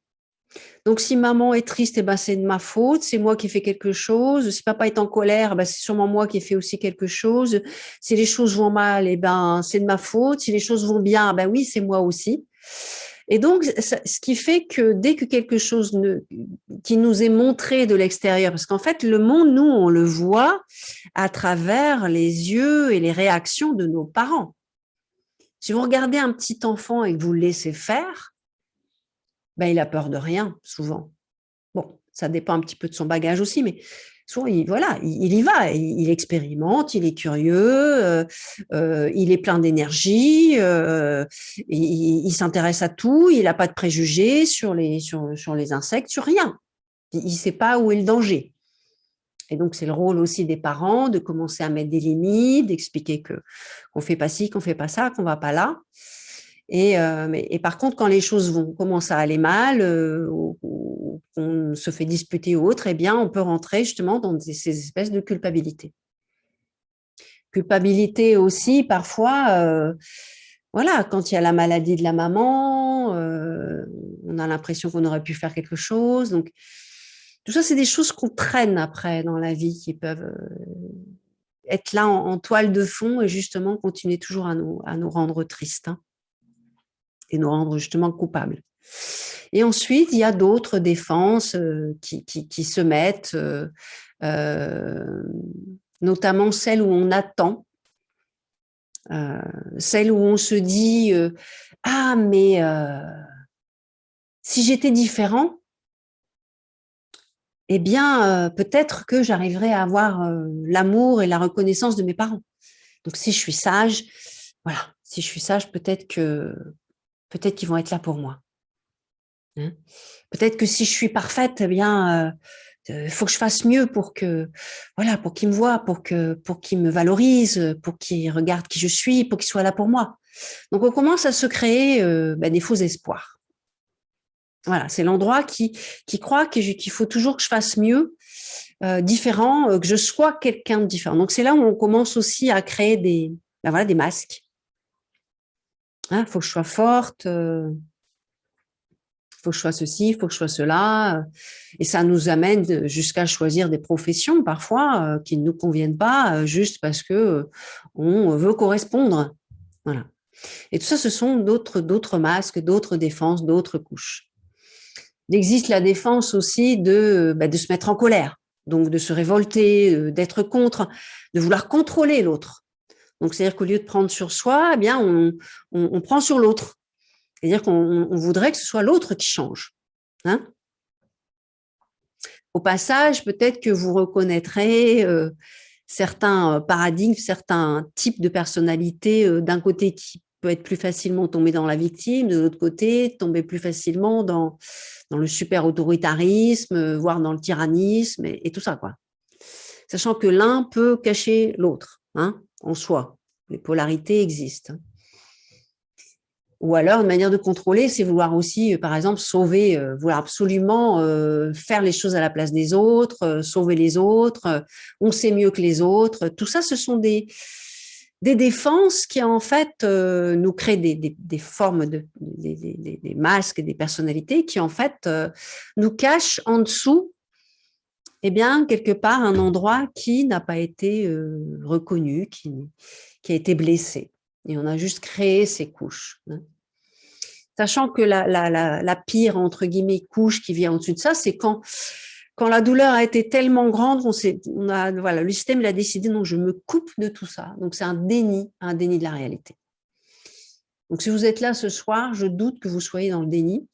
Donc, si maman est triste, c'est de ma faute, c'est moi qui ai fait quelque chose. Si papa est en colère, c'est sûrement moi qui ai fait aussi quelque chose. Si les choses vont mal, c'est de ma faute. Si les choses vont bien, oui, c'est moi aussi. Et donc, ce qui fait que dès que quelque chose qui nous est montré de l'extérieur, parce qu'en fait, le monde, nous, on le voit à travers les yeux et les réactions de nos parents. Si vous regardez un petit enfant et que vous le laissez faire, il a peur de rien, souvent. Bon, ça dépend un petit peu de son bagage aussi, mais souvent, il y va, il expérimente, il est curieux, il est plein d'énergie, il s'intéresse à tout, il n'a pas de préjugés sur les insectes, sur rien. Il ne sait pas où est le danger. Et donc, c'est le rôle aussi des parents de commencer à mettre des limites, d'expliquer qu'on ne fait pas ci, qu'on ne fait pas ça, qu'on ne va pas là. Et par contre, quand les choses commencent à aller mal, ou qu'on se fait disputer ou autre, on peut rentrer justement dans ces espèces de culpabilité. Culpabilité aussi, parfois, quand il y a la maladie de la maman, on a l'impression qu'on aurait pu faire quelque chose. Donc, tout ça, c'est des choses qu'on traîne après dans la vie, qui peuvent être là en toile de fond et justement continuer toujours à nous rendre tristes. Hein. Et nous rendre justement coupables. Et ensuite, il y a d'autres défenses qui se mettent, notamment celles où on attend, celles où on se dit « Ah, mais si j'étais différent, peut-être que j'arriverais à avoir l'amour et la reconnaissance de mes parents. Donc, si je suis sage, voilà, si je suis sage, peut-être qu'ils vont être là pour moi. » Hein. Peut-être que si je suis parfaite, eh bien, il faut que je fasse mieux pour que, voilà, pour qu'il me voie, pour qu'il me valorise, pour qu'il regarde qui je suis, pour qu'il soit là pour moi. Donc, on commence à se créer des faux espoirs. Voilà, c'est l'endroit qui croit qu'il faut toujours que je fasse mieux, différent, que je sois quelqu'un de différent. Donc, c'est là où on commence aussi à créer des masques. Il faut que je sois forte, faut que je sois ceci, il faut que je sois cela. Et ça nous amène jusqu'à choisir des professions parfois qui ne nous conviennent pas, juste parce que on veut correspondre. Voilà. Et tout ça, ce sont d'autres masques, d'autres défenses, d'autres couches. Il existe la défense aussi de se mettre en colère, donc de se révolter, d'être contre, de vouloir contrôler l'autre. Donc, c'est-à-dire qu'au lieu de prendre sur soi, eh bien, on prend sur l'autre. C'est-à-dire qu'on voudrait que ce soit l'autre qui change. Hein. Au passage, peut-être que vous reconnaîtrez certains paradigmes, certains types de personnalités, d'un côté qui peut être plus facilement tomber dans la victime, de l'autre côté, tomber plus facilement dans le super autoritarisme, voire dans le tyrannisme et tout ça, quoi. Sachant que l'un peut cacher l'autre, en soi. Les polarités existent. Ou alors, une manière de contrôler, c'est vouloir aussi, par exemple, sauver, vouloir absolument faire les choses à la place des autres, sauver les autres, on sait mieux que les autres. Tout ça, ce sont des défenses qui, en fait, nous créent des formes, des masques, des personnalités qui, en fait, nous cachent en dessous, eh bien, quelque part, un endroit qui n'a pas été reconnu, qui a été blessé. Et on a juste créé ces couches. Sachant que la pire, entre guillemets, couche qui vient au-dessus de ça, c'est quand la douleur a été tellement grande, voilà, le système l'a décidé, donc je me coupe de tout ça. Donc, c'est un déni de la réalité. Donc, si vous êtes là ce soir, je doute que vous soyez dans le déni,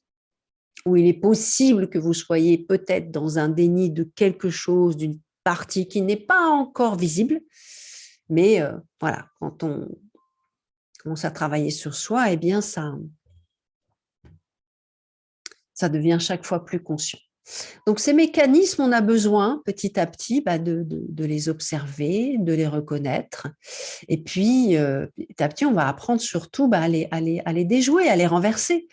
ou il est possible que vous soyez peut-être dans un déni de quelque chose, d'une partie qui n'est pas encore visible. Mais voilà, quand on commence à travailler sur soi, eh bien, ça devient chaque fois plus conscient. Donc, ces mécanismes, on a besoin petit à petit de les observer, de les reconnaître. Et puis, petit à petit, on va apprendre surtout à les déjouer, à les renverser.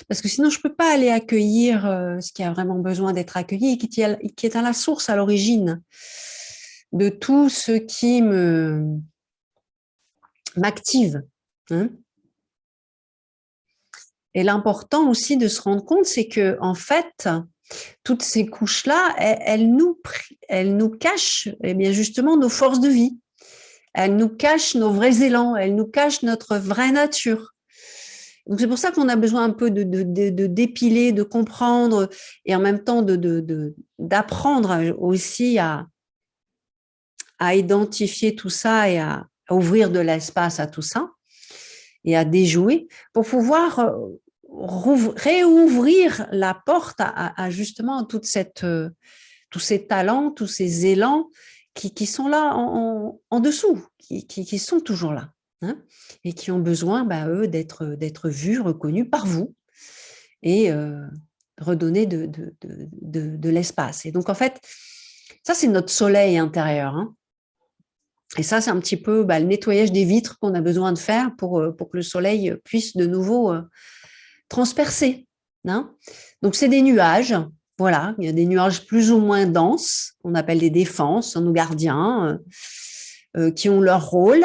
Parce que sinon, je ne peux pas aller accueillir ce qui a vraiment besoin d'être accueilli, qui est à la source, à l'origine de tout ce qui m'active. Et l'important aussi de se rendre compte, c'est que en fait, toutes ces couches-là, elles nous cachent eh bien justement nos forces de vie. Elles nous cachent nos vrais élans, elles nous cachent notre vraie nature. Donc c'est pour ça qu'on a besoin un peu de dépiler, de comprendre et en même temps d'apprendre aussi à identifier tout ça et à ouvrir de l'espace à tout ça et à déjouer pour pouvoir réouvrir la porte à justement tous ces talents, tous ces élans qui sont là en dessous, qui sont toujours là, et qui ont besoin, eux, d'être vus, reconnus par vous et redonner de l'espace. Et donc, en fait, ça, c'est notre soleil intérieur. Et ça, c'est un petit peu le nettoyage des vitres qu'on a besoin de faire pour que le soleil puisse de nouveau transpercer. Donc, c'est des nuages. Voilà, il y a des nuages plus ou moins denses, qu'on appelle des défenses, nos gardiens, qui ont leur rôle,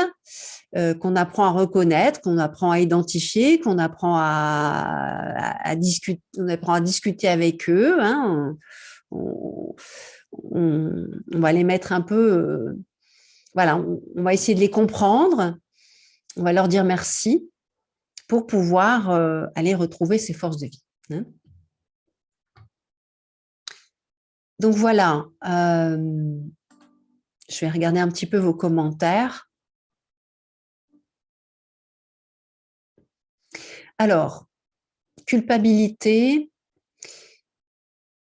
qu'on apprend à reconnaître, qu'on apprend à identifier, qu'on apprend à discuter, on apprend à discuter avec eux. On va les mettre un peu, voilà, on va essayer de les comprendre, on va leur dire merci pour pouvoir aller retrouver ses forces de vie. Donc voilà, je vais regarder un petit peu vos commentaires. Alors, culpabilité.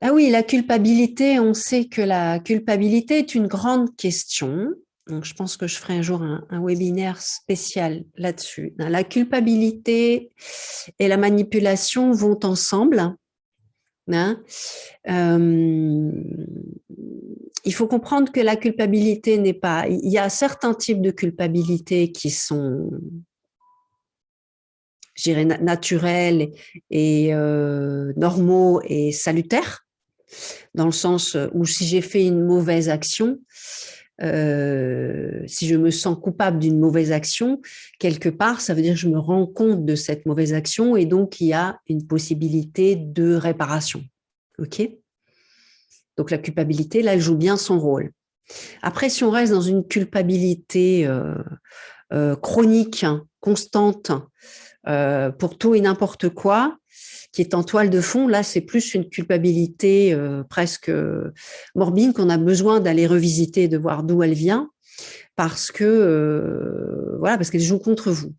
Ah oui, la culpabilité, on sait que la culpabilité est une grande question. Donc, je pense que je ferai un jour un webinaire spécial là-dessus. La culpabilité et la manipulation vont ensemble. Hein. Il faut comprendre que la culpabilité n'est pas... Il y a certains types de culpabilité qui sont, je dirais, naturels et normaux et salutaires, dans le sens où si j'ai fait une mauvaise action, si je me sens coupable d'une mauvaise action, quelque part, ça veut dire que je me rends compte de cette mauvaise action et donc il y a une possibilité de réparation. OK ? Donc la culpabilité, là, elle joue bien son rôle. Après, si on reste dans une culpabilité chronique, hein, constante, pour tout et n'importe quoi, qui est en toile de fond, là, c'est plus une culpabilité presque morbide qu'on a besoin d'aller revisiter, de voir d'où elle vient, parce que voilà, parce qu'elle joue contre vous.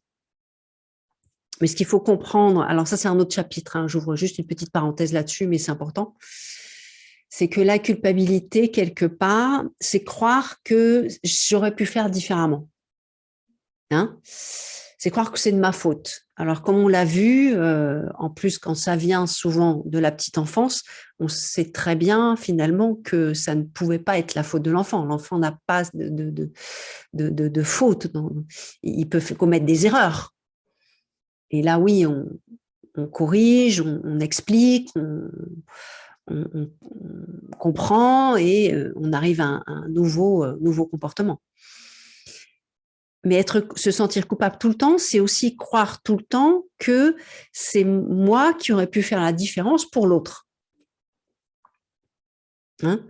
Mais ce qu'il faut comprendre, alors ça c'est un autre chapitre, hein, j'ouvre juste une petite parenthèse là-dessus, mais c'est important, c'est que la culpabilité, quelque part, c'est croire que j'aurais pu faire différemment. Hein, c'est croire que c'est de ma faute. Alors, comme on l'a vu, en plus, quand ça vient souvent de la petite enfance, on sait très bien finalement que ça ne pouvait pas être la faute de l'enfant. L'enfant n'a pas de faute. Il peut commettre des erreurs. Et là, oui, on corrige, on explique, on comprend et on arrive à un nouveau comportement. Mais se sentir coupable tout le temps, c'est aussi croire tout le temps que c'est moi qui aurais pu faire la différence pour l'autre. Hein,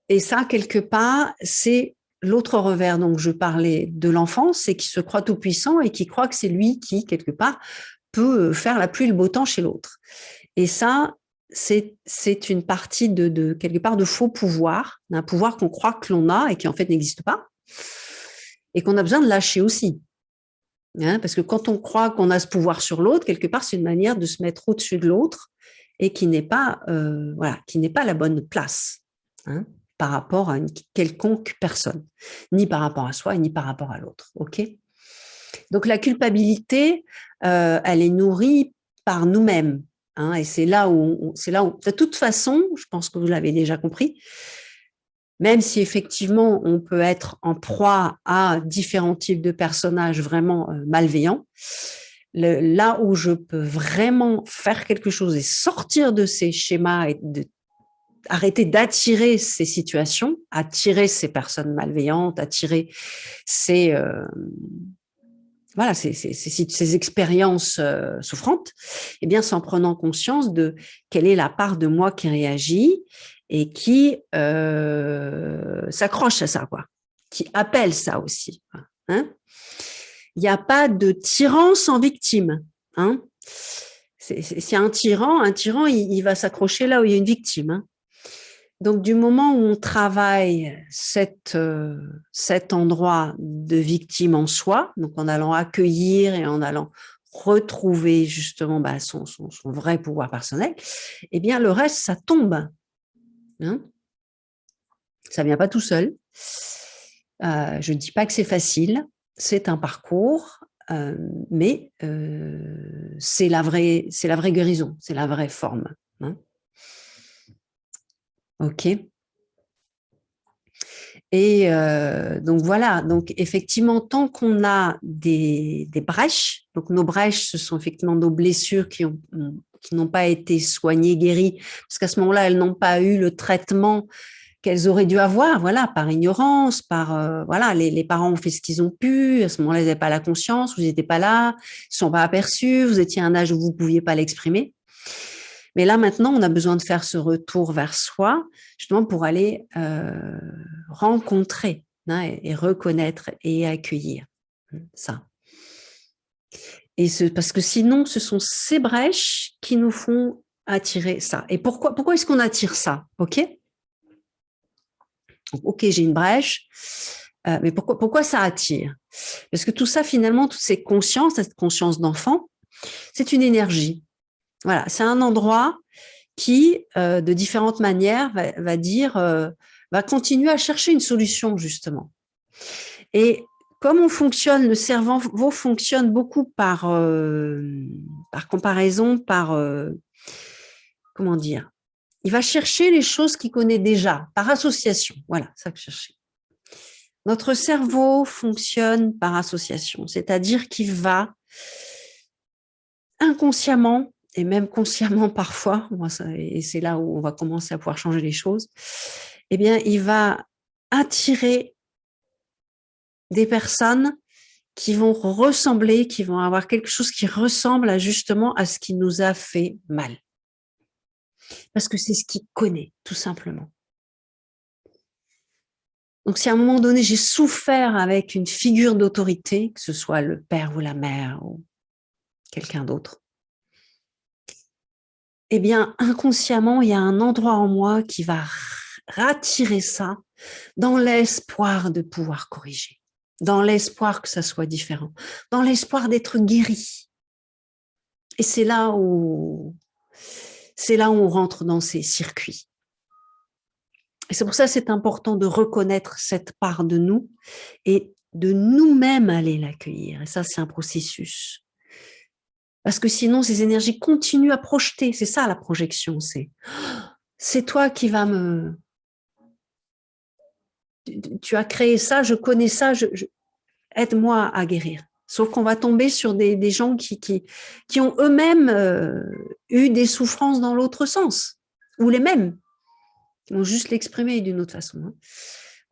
et ça, quelque part, c'est l'autre revers. Donc, je parlais de l'enfant, c'est qui se croit tout puissant et qui croit que c'est lui qui, quelque part, peut faire la pluie et le beau temps chez l'autre. Et ça, c'est une partie de quelque part de faux pouvoir, d'un pouvoir qu'on croit que l'on a et qui en fait n'existe pas, et qu'on a besoin de lâcher aussi. Hein, parce que quand on croit qu'on a ce pouvoir sur l'autre, quelque part, c'est une manière de se mettre au-dessus de l'autre et qui n'est pas, voilà, qui n'est pas la bonne place, hein, par rapport à une quelconque personne, ni par rapport à soi, ni par rapport à l'autre. Ok ? Donc la culpabilité, elle est nourrie par nous-mêmes, hein, et c'est là où, de toute façon, je pense que vous l'avez déjà compris, même si effectivement on peut être en proie à différents types de personnages vraiment malveillants, là où je peux vraiment faire quelque chose et sortir de ces schémas et arrêter d'attirer ces situations, attirer ces personnes malveillantes, attirer ces voilà, ces expériences souffrantes, eh bien, c'est en prenant conscience de quelle est la part de moi qui réagit et qui s'accroche à ça, quoi, qui appelle ça aussi. Hein, il n'y a pas de tyran sans victime. Hein, c'est un tyran, il va s'accrocher là où il y a une victime. Hein. Donc, du moment où on travaille cet endroit de victime en soi, donc en allant accueillir et en allant retrouver justement son vrai pouvoir personnel, eh bien, le reste, ça tombe. Hein, ça ne vient pas tout seul. Je ne dis pas que c'est facile, c'est un parcours, mais c'est la vraie guérison, c'est la vraie forme. Hein. OK. Et donc voilà, donc effectivement, tant qu'on a des brèches, donc nos brèches, ce sont effectivement nos blessures qui n'ont pas été soignées, guéries, parce qu'à ce moment-là, elles n'ont pas eu le traitement qu'elles auraient dû avoir, voilà, par ignorance, par voilà, les parents ont fait ce qu'ils ont pu, à ce moment-là, ils n'avaient pas la conscience, vous n'étiez pas là, ils ne sont pas aperçus, vous étiez à un âge où vous ne pouviez pas l'exprimer. Mais là, maintenant, on a besoin de faire ce retour vers soi, justement pour aller rencontrer, hein, et reconnaître et accueillir ça. Et parce que sinon, ce sont ces brèches qui nous font attirer ça. Et pourquoi est-ce qu'on attire ça? OK, j'ai une brèche, mais pourquoi ça attire? Parce que tout ça, finalement, toutes ces consciences, cette conscience d'enfant, c'est une énergie. Voilà, c'est un endroit qui, de différentes manières, va dire, va continuer à chercher une solution, justement. Et comme on fonctionne, le cerveau fonctionne beaucoup par comparaison, comment dire, il va chercher les choses qu'il connaît déjà, par association. Voilà, ça que je cherchais. Notre cerveau fonctionne par association, c'est-à-dire qu'il va inconsciemment, et même consciemment parfois, et c'est là où on va commencer à pouvoir changer les choses, eh bien, il va attirer des personnes qui vont ressembler, qui vont avoir quelque chose qui ressemble justement à ce qui nous a fait mal. Parce que c'est ce qu'il connaît, tout simplement. Donc, si à un moment donné, j'ai souffert avec une figure d'autorité, que ce soit le père ou la mère ou quelqu'un d'autre, eh bien, inconsciemment, il y a un endroit en moi qui va rattirer ça dans l'espoir de pouvoir corriger, dans l'espoir que ça soit différent, dans l'espoir d'être guéri. Et c'est là où on rentre dans ces circuits. Et c'est pour ça que c'est important de reconnaître cette part de nous et de nous-mêmes aller l'accueillir. Et ça, c'est un processus. Parce que sinon, ces énergies continuent à projeter. C'est ça la projection. C'est toi qui vas me... Tu as créé ça, je connais ça, aide-moi à guérir. Sauf qu'on va tomber sur des gens qui ont eux-mêmes eu des souffrances dans l'autre sens, ou les mêmes. Ils vont juste l'exprimer d'une autre façon.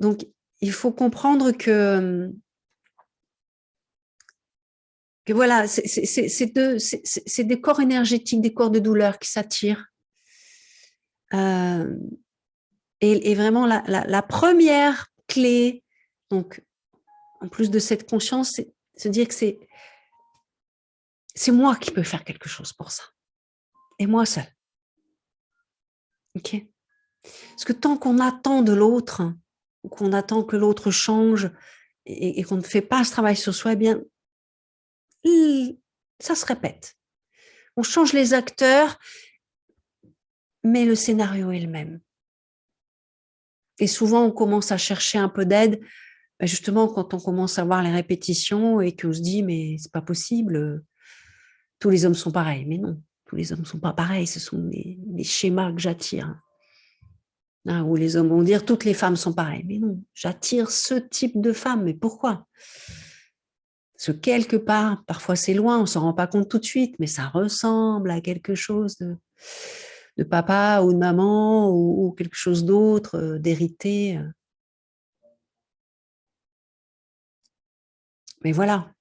Donc, il faut comprendre que voilà, c'est des corps énergétiques, des corps de douleur qui s'attirent. Et vraiment, la première clé, donc, en plus de cette conscience, c'est se dire que c'est moi qui peux faire quelque chose pour ça. Et moi seule. OK ? Parce que tant qu'on attend de l'autre, ou qu'on attend que l'autre change, et qu'on ne fait pas ce travail sur soi, eh bien, ça se répète. On change les acteurs, mais le scénario est le même. Et souvent, on commence à chercher un peu d'aide, justement quand on commence à voir les répétitions et qu'on se dit, mais c'est pas possible, tous les hommes sont pareils. Mais non, tous les hommes ne sont pas pareils, ce sont des schémas que j'attire. Où les hommes vont dire, toutes les femmes sont pareilles. Mais non, j'attire ce type de femme. Mais pourquoi ? Parce que quelque part, parfois c'est loin, on ne s'en rend pas compte tout de suite, mais ça ressemble à quelque chose de papa ou de maman ou quelque chose d'autre, d'hérité. Mais voilà,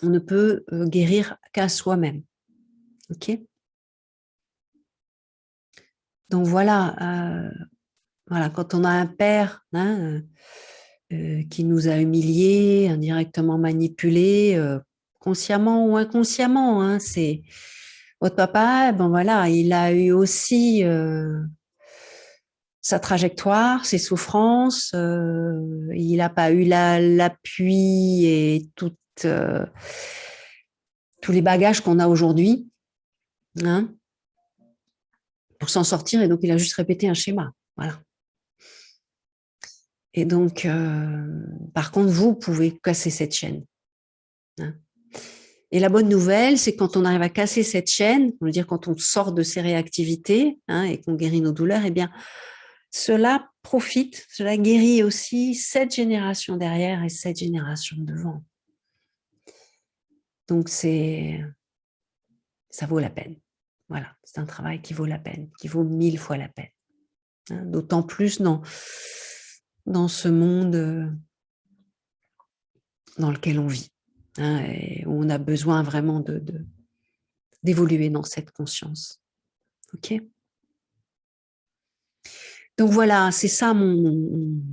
on ne peut guérir qu'à soi-même. OK ? Donc voilà, quand on a un père qui nous a humiliés, indirectement manipulés, consciemment ou inconsciemment, c'est votre papa, ben voilà, il a eu aussi sa trajectoire, ses souffrances, il n'a pas eu l'appui et tous les bagages qu'on a aujourd'hui pour s'en sortir, et donc il a juste répété un schéma. Voilà. Et donc, par contre, vous pouvez casser cette chaîne. Et la bonne nouvelle, c'est quand on arrive à casser cette chaîne, on veut dire quand on sort de ces réactivités et qu'on guérit nos douleurs, eh bien, cela guérit aussi 7 générations derrière et 7 générations devant. Donc, ça vaut la peine. Voilà, c'est un travail qui vaut la peine, qui vaut 1000 fois la peine. D'autant plus dans ce monde dans lequel on vit, et où on a besoin vraiment d'évoluer dans cette conscience. OK ? Donc voilà, c'est ça mon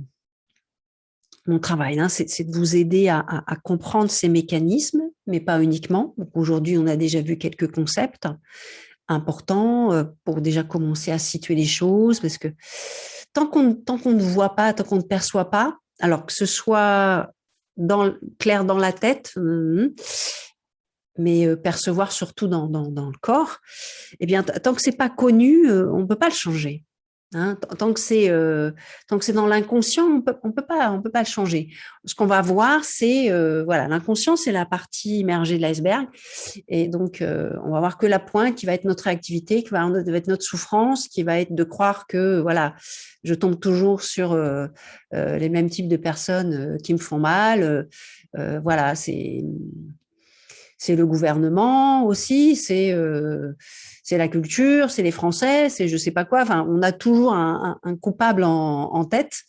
travail, c'est de vous aider à comprendre ces mécanismes, mais pas uniquement. Donc aujourd'hui, on a déjà vu quelques concepts importants pour déjà commencer à situer les choses, parce que tant qu'on ne voit pas, tant qu'on ne perçoit pas, alors que ce soit clair dans la tête, mais percevoir surtout dans le corps, eh bien, tant que c'est pas connu, on ne peut pas le changer. Hein. Tant que c'est dans l'inconscient, on peut pas le changer. Ce qu'on va voir, c'est voilà, l'inconscient, c'est la partie immergée de l'iceberg. Et donc, on va voir que la pointe qui va être notre réactivité, qui va être notre souffrance, qui va être de croire que voilà, je tombe toujours sur les mêmes types de personnes qui me font mal. Voilà, c'est le gouvernement aussi, c'est la culture, c'est les Français, c'est je sais pas quoi. Enfin, on a toujours un coupable en tête,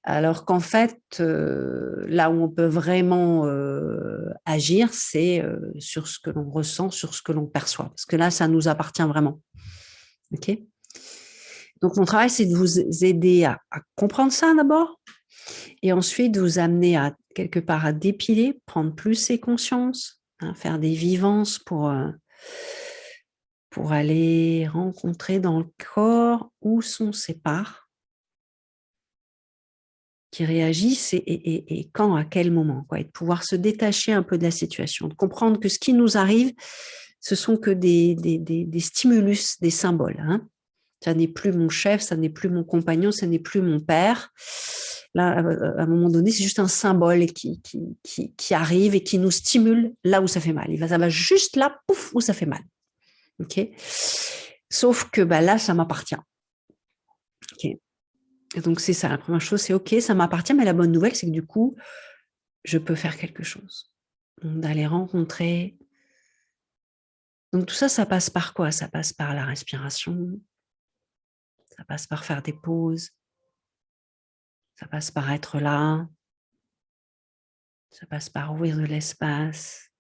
alors qu'en fait, là où on peut vraiment agir, c'est sur ce que l'on ressent, sur ce que l'on perçoit, parce que là, ça nous appartient vraiment. Ok. Donc, mon travail, c'est de vous aider à comprendre ça d'abord, et ensuite vous amener à quelque part à dépiler, prendre plus ses consciences, hein, faire des vivances pour aller rencontrer dans le corps où sont ces parts qui réagissent et quand, à quel moment, quoi, et de pouvoir se détacher un peu de la situation, de comprendre que ce qui nous arrive, ce sont que des stimulus, des symboles. Hein. Ça n'est plus mon chef, ça n'est plus mon compagnon, ça n'est plus mon père. Là, à un moment donné, c'est juste un symbole qui arrive et qui nous stimule là où ça fait mal. Ça va juste là, pouf, où ça fait mal. Okay. Sauf que bah, là, ça m'appartient. Okay. Et donc, c'est ça. La première chose, c'est OK, ça m'appartient, mais la bonne nouvelle, c'est que du coup, je peux faire quelque chose. D'aller rencontrer. Donc, tout ça, ça passe par quoi? Ça passe par la respiration, ça passe par faire des pauses, ça passe par être là, ça passe par ouvrir de l'espace,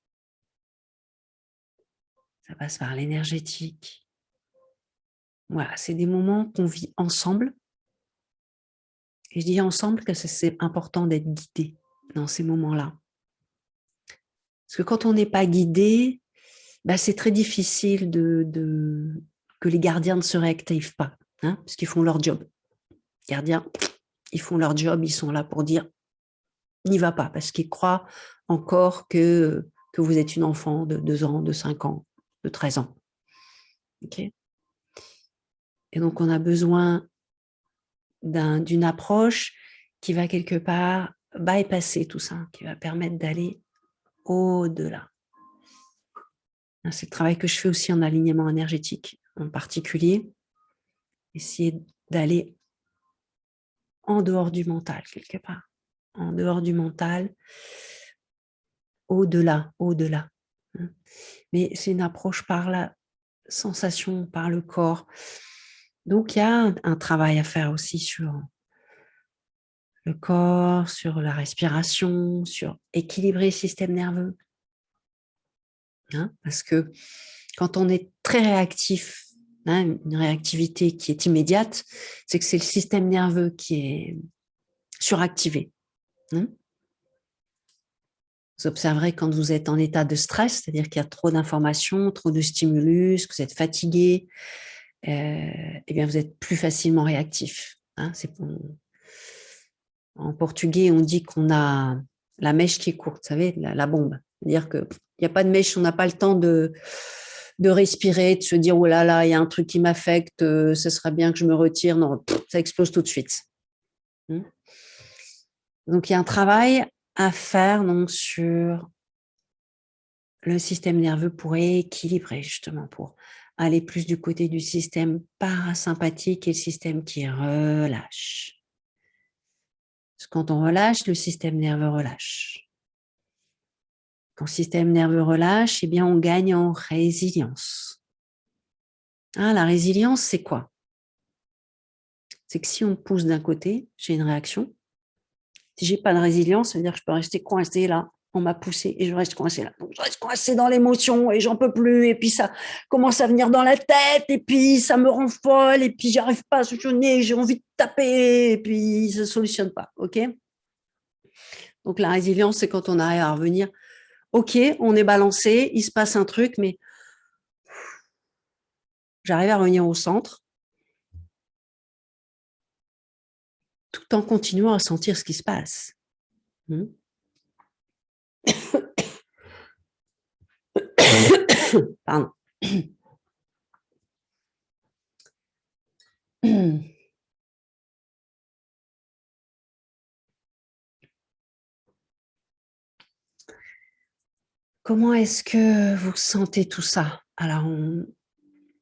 ça passe par l'énergétique. Voilà, c'est des moments qu'on vit ensemble. Et je dis ensemble que c'est important d'être guidé dans ces moments-là. Parce que quand on n'est pas guidé, bah, c'est très difficile que les gardiens ne se réactivent pas, hein, parce qu'ils font leur job. Les gardiens, ils font leur job, ils sont là pour dire n'y va pas, parce qu'ils croient encore que vous êtes une enfant de 2 ans, de 5 ans, de 13 ans. Okay. Et donc, on a besoin d'une approche qui va quelque part bypasser tout ça, qui va permettre d'aller au-delà. C'est le travail que je fais aussi en alignement énergétique, en particulier, essayer d'aller en dehors du mental, quelque part, en dehors du mental, au-delà, au-delà. Mais c'est une approche par la sensation, par le corps. Donc, il y a un travail à faire aussi sur le corps, sur la respiration, sur équilibrer le système nerveux. Hein, parce que quand on est très réactif, hein, une réactivité qui est immédiate, c'est que c'est le système nerveux qui est suractivé. Hein. Vous observerez quand vous êtes en état de stress, c'est-à-dire qu'il y a trop d'informations, trop de stimulus, que vous êtes fatigué, eh bien vous êtes plus facilement réactif. Hein, en portugais, on dit qu'on a la mèche qui est courte, vous savez, la bombe. C'est-à-dire qu'il n'y a pas de mèche, on n'a pas le temps de respirer, de se dire, oh là là, il y a un truc qui m'affecte, ce serait bien que je me retire. Non, ça explose tout de suite. Donc, il y a un travail à faire donc, sur le système nerveux pour équilibrer, justement, pour aller plus du côté du système parasympathique et le système qui relâche. Parce que quand on relâche, le système nerveux relâche. Quand le système nerveux relâche, eh bien, on gagne en résilience. Ah, la résilience, c'est quoi? C'est que si on me pousse d'un côté, j'ai une réaction. Si j'ai pas de résilience, ça veut dire que je peux rester coincé là. On m'a poussé et je reste coincé là. Donc, je reste coincé dans l'émotion et j'en peux plus. Et puis, ça commence à venir dans la tête et puis, ça me rend folle et puis, j'arrive pas à solutionner. J'ai envie de taper et puis, ça ne solutionne pas. OK? Donc, la résilience, c'est quand on arrive à revenir. OK, on est balancé, il se passe un truc, mais j'arrive à revenir au centre tout en continuant à sentir ce qui se passe. Pardon. comment est-ce que vous sentez tout ça? Alors, on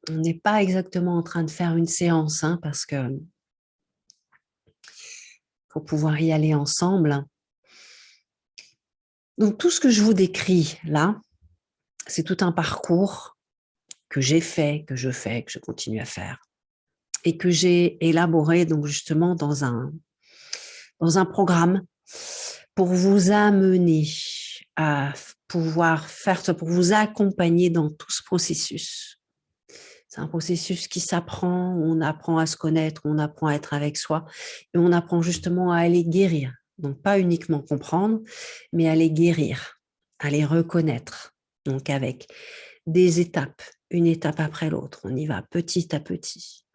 n'est pas exactement en train de faire une séance, hein, parce que faut pouvoir y aller ensemble. Donc, tout ce que je vous décris là, c'est tout un parcours que j'ai fait, que je fais, que je continue à faire, et que j'ai élaboré donc justement dans un programme pour vous amener à pouvoir faire ça, pour vous accompagner dans tout ce processus. C'est un processus qui s'apprend, on apprend à se connaître, on apprend à être avec soi, et on apprend justement à aller guérir. Donc pas uniquement comprendre, mais à les guérir, à les reconnaître. Donc avec des étapes, une étape après l'autre. On y va petit à petit.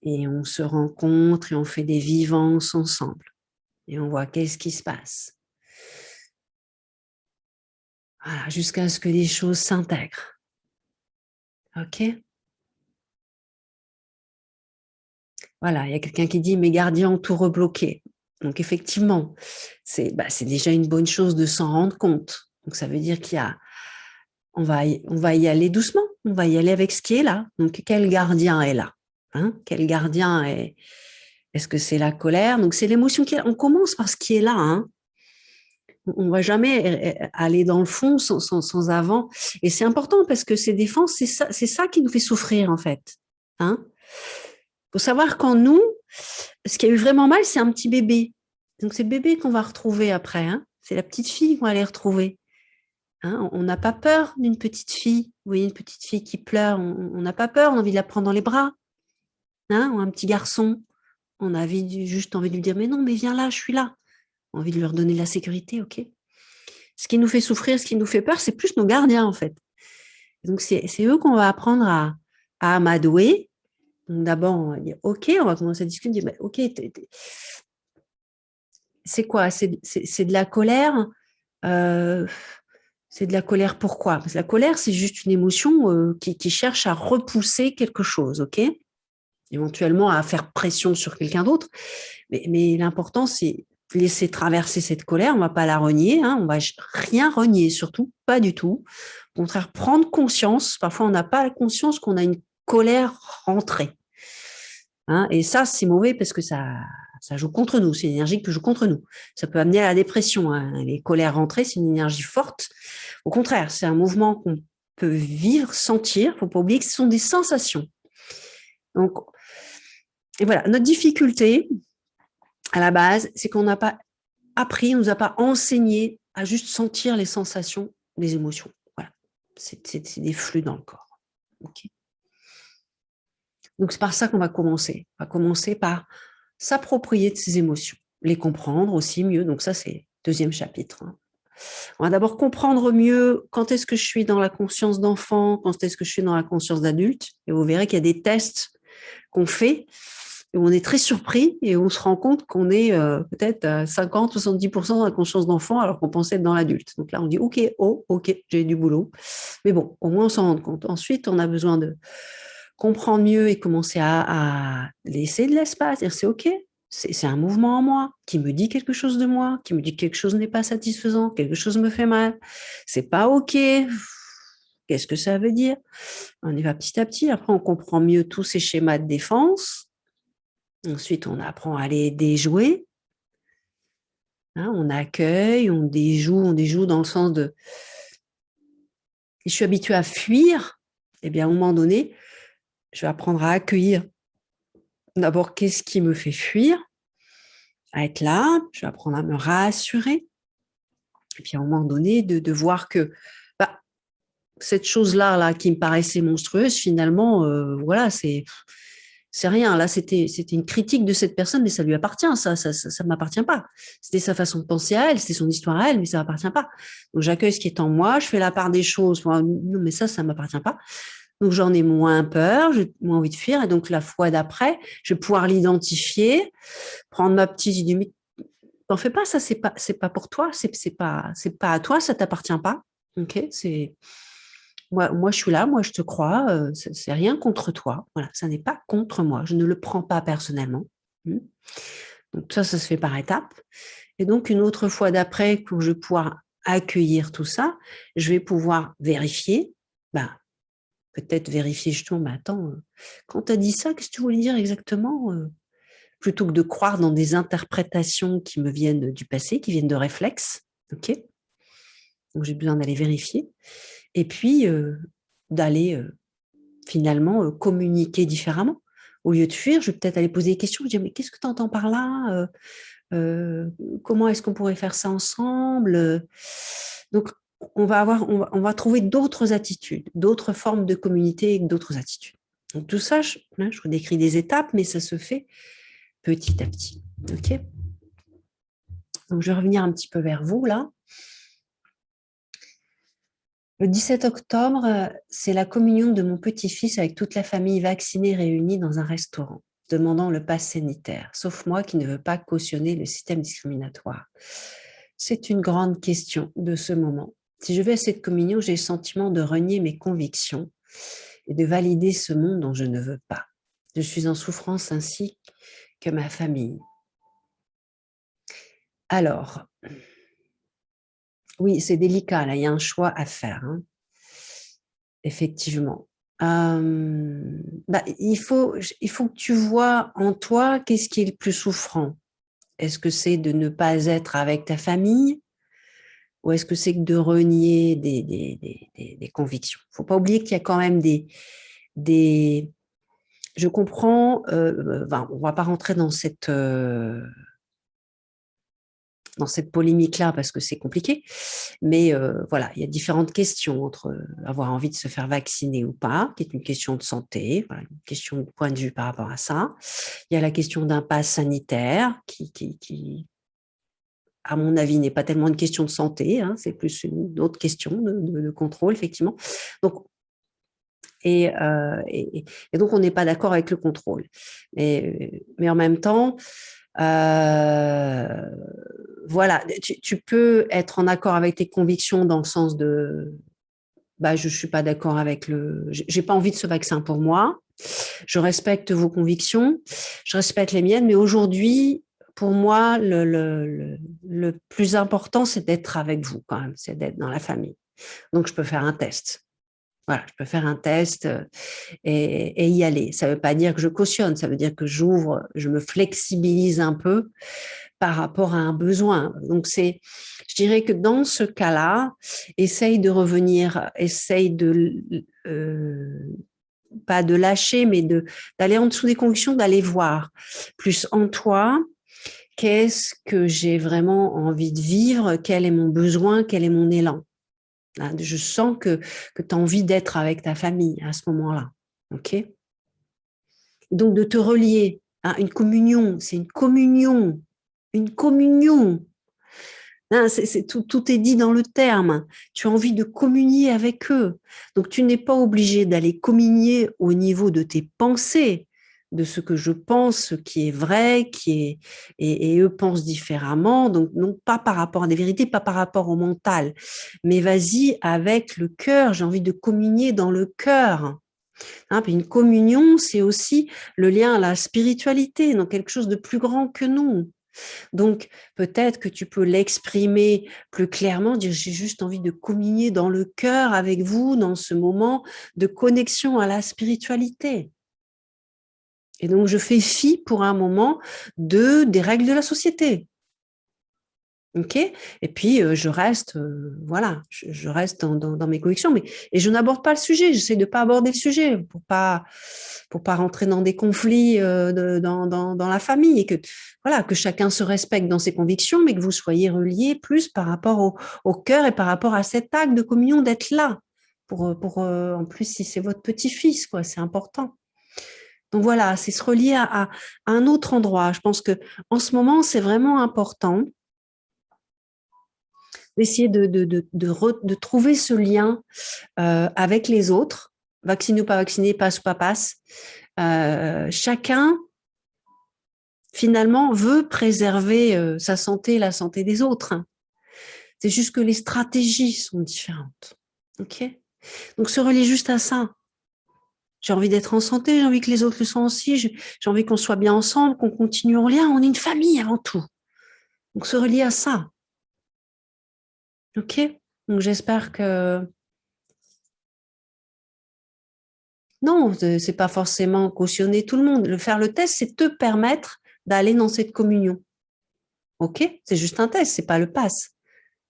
Et on se rencontre et on fait des vivances ensemble. Et on voit qu'est-ce qui se passe. Voilà, jusqu'à ce que les choses s'intègrent. OK? Voilà, il y a quelqu'un qui dit « mes gardiens ont tout rebloqué ». Donc effectivement, c'est déjà une bonne chose de s'en rendre compte. Donc ça veut dire on va y aller doucement, on va y aller avec ce qui est là. Donc quel gardien est là, hein? Quel gardien est-ce que c'est la colère? Donc c'est l'émotion qui est là. On commence par ce qui est là, hein. On ne va jamais aller dans le fond sans avant. Et c'est important parce que ces défenses, c'est ça qui nous fait souffrir en fait, hein. Faut savoir qu'en nous, ce qui a eu vraiment mal, c'est un petit bébé. Donc c'est le bébé qu'on va retrouver après, hein. C'est la petite fille qu'on va aller retrouver. Hein, on n'a pas peur d'une petite fille. Vous voyez une petite fille qui pleure, on n'a pas peur, on a envie de la prendre dans les bras. Hein, ou un petit garçon, on a juste envie de lui dire « mais non, mais viens là, je suis là ». On a envie de leur donner de la sécurité, ok. Ce qui nous fait souffrir, ce qui nous fait peur, c'est plus nos gardiens en fait. Donc c'est eux qu'on va apprendre à amadouer. Donc d'abord, on va dire « ok », on va commencer à discuter, dire « ok, c'est quoi? C'est de la colère. C'est de la colère pourquoi? Parce que la colère, c'est juste une émotion qui cherche à repousser quelque chose, ok? Éventuellement à faire pression sur quelqu'un d'autre. Mais l'important, c'est laisser traverser cette colère. On ne va pas la renier, hein, on ne va rien renier, surtout pas du tout. Au contraire, prendre conscience. Parfois, on n'a pas la conscience qu'on a une colère rentrée. Hein, et ça, c'est mauvais parce que ça joue contre nous. C'est une énergie qui joue contre nous. Ça peut amener à la dépression. Hein. Les colères rentrées, c'est une énergie forte. Au contraire, c'est un mouvement qu'on peut vivre, sentir. Il ne faut pas oublier que ce sont des sensations. Donc, et voilà, notre difficulté, à la base, c'est qu'on n'a pas appris, on ne nous a pas enseigné à juste sentir les sensations, les émotions. Voilà, c'est des flux dans le corps. Okay. Donc, c'est par ça qu'on va commencer. On va commencer par s'approprier de ces émotions, les comprendre aussi mieux. Donc, ça, c'est le deuxième chapitre. Hein. On va d'abord comprendre mieux quand est-ce que je suis dans la conscience d'enfant, quand est-ce que je suis dans la conscience d'adulte. Et vous verrez qu'il y a des tests qu'on fait et on est très surpris et on se rend compte qu'on est peut-être à 50-70% dans la conscience d'enfant alors qu'on pensait être dans l'adulte. Donc là, on dit « ok, oh, ok, j'ai du boulot ». Mais bon, au moins on s'en rend compte. Ensuite, on a besoin de comprendre mieux et commencer à laisser de l'espace, dire « c'est ok ». C'est un mouvement en moi qui me dit quelque chose de moi, qui me dit que quelque chose n'est pas satisfaisant, quelque chose me fait mal. C'est pas OK. Qu'est-ce que ça veut dire? On y va petit à petit. Après, on comprend mieux tous ces schémas de défense. Ensuite, on apprend à les déjouer. Hein, on accueille, on déjoue dans le sens de « je suis habituée à fuir », eh bien, à un moment donné, je vais apprendre à accueillir. D'abord, qu'est-ce qui me fait fuir? À être là, je vais apprendre à me rassurer. Et puis à un moment donné, de voir que cette chose-là là, qui me paraissait monstrueuse, finalement, voilà, c'est rien. Là, c'était une critique de cette personne, mais ça lui appartient, ça ne m'appartient pas. C'était sa façon de penser à elle, c'était son histoire à elle, mais ça ne m'appartient pas. Donc j'accueille ce qui est en moi, je fais la part des choses. Non, mais ça ne m'appartient pas. Donc j'en ai moins peur, j'ai moins envie de fuir, et donc la fois d'après, je vais pouvoir l'identifier, prendre ma petite limite. T'en fais pas, ça c'est pas pour toi, c'est pas à toi, ça t'appartient pas. Ok, c'est moi je suis là, moi je te crois, c'est rien contre toi. Voilà, ça n'est pas contre moi, je ne le prends pas personnellement. Donc ça se fait par étapes. Et donc une autre fois d'après, quand je vais pouvoir accueillir tout ça, je vais pouvoir vérifier, bah, peut-être vérifier justement, mais attends, quand tu as dit ça, qu'est-ce que tu voulais dire exactement plutôt que de croire dans des interprétations qui me viennent du passé, qui viennent de réflexes, ok. Donc j'ai besoin d'aller vérifier, et puis d'aller finalement communiquer différemment. Au lieu de fuir, je vais peut-être aller poser des questions, je vais dire, mais qu'est-ce que tu entends par là comment est-ce qu'on pourrait faire ça ensemble Donc, on va trouver d'autres attitudes, d'autres formes de communauté et d'autres attitudes. Donc, tout ça, je vous décris des étapes, mais ça se fait petit à petit. OK. Donc, je vais revenir un petit peu vers vous, là. Le 17 octobre, c'est la communion de mon petit-fils avec toute la famille vaccinée réunie dans un restaurant, demandant le pass sanitaire, sauf moi qui ne veux pas cautionner le système discriminatoire. C'est une grande question de ce moment. Si je vais à cette communion, j'ai le sentiment de renier mes convictions et de valider ce monde dont je ne veux pas. Je suis en souffrance ainsi que ma famille. Alors, oui, c'est délicat, là, il y a un choix à faire, hein. Effectivement. Il faut que tu vois en toi qu'est-ce qui est le plus souffrant. Est-ce que c'est de ne pas être avec ta famille ou est-ce que c'est de renier des convictions? Il ne faut pas oublier qu'il y a quand même des je comprends, on ne va pas rentrer dans cette polémique-là parce que c'est compliqué. Mais voilà, il y a différentes questions entre avoir envie de se faire vacciner ou pas, qui est une question de santé, voilà, une question de point de vue par rapport à ça. Il y a la question d'un pass sanitaire qui, à mon avis, n'est pas tellement une question de santé, hein, c'est plus une autre question de contrôle, effectivement. Donc, et donc, on n'est pas d'accord avec le contrôle. Mais en même temps, voilà, tu peux être en accord avec tes convictions dans le sens de je ne suis pas d'accord avec j'ai pas envie de ce vaccin pour moi. Je respecte vos convictions, je respecte les miennes, mais aujourd'hui, pour moi, le plus important, c'est d'être avec vous quand même, c'est d'être dans la famille. Donc, je peux faire un test. Voilà, je peux faire un test et y aller. Ça ne veut pas dire que je cautionne, ça veut dire que j'ouvre, je me flexibilise un peu par rapport à un besoin. Donc, je dirais que dans ce cas-là, essaye de revenir, essaye pas de lâcher, mais d'aller en dessous des convictions, d'aller voir plus en toi, qu'est-ce que j'ai vraiment envie de vivre, quel est mon besoin, quel est mon élan. Je sens que tu as envie d'être avec ta famille à ce moment-là. OK ? Donc, de te relier à une communion, c'est une communion. Une communion. Tout est dit dans le terme. Tu as envie de communier avec eux. Donc, tu n'es pas obligé d'aller communier au niveau de tes pensées, de ce que je pense, ce qui est vrai, et eux pensent différemment. Donc, non pas par rapport à des vérités, pas par rapport au mental, mais vas-y avec le cœur. J'ai envie de communier dans le cœur. Puis une communion, c'est aussi le lien à la spiritualité, dans quelque chose de plus grand que nous. Donc, peut-être que tu peux l'exprimer plus clairement, dire j'ai juste envie de communier dans le cœur avec vous dans ce moment de connexion à la spiritualité. Et donc, je fais fi pour un moment des règles de la société. OK ? Et puis, je reste, voilà, je reste dans mes convictions, et je n'aborde pas le sujet, j'essaie de ne pas aborder le sujet pour pas rentrer dans des conflits dans la famille, et que chacun se respecte dans ses convictions, mais que vous soyez reliés plus par rapport au cœur et par rapport à cet acte de communion, d'être là, en plus, si c'est votre petit-fils, quoi, c'est important. Donc voilà, c'est se relier à un autre endroit. Je pense que en ce moment, c'est vraiment important d'essayer de trouver ce lien avec les autres, vacciné ou pas vacciné, passe ou pas passe. Chacun, finalement, veut préserver sa santé, la santé des autres. C'est juste que les stratégies sont différentes. OK ? Donc, se relier juste à ça. J'ai envie d'être en santé, j'ai envie que les autres le soient aussi, j'ai envie qu'on soit bien ensemble, qu'on continue en lien. On est une famille avant tout. Donc, se relier à ça. Ok, donc j'espère que non, c'est pas forcément cautionner tout le monde. Faire le test, c'est te permettre d'aller dans cette communion. Ok, c'est juste un test, c'est pas le pass.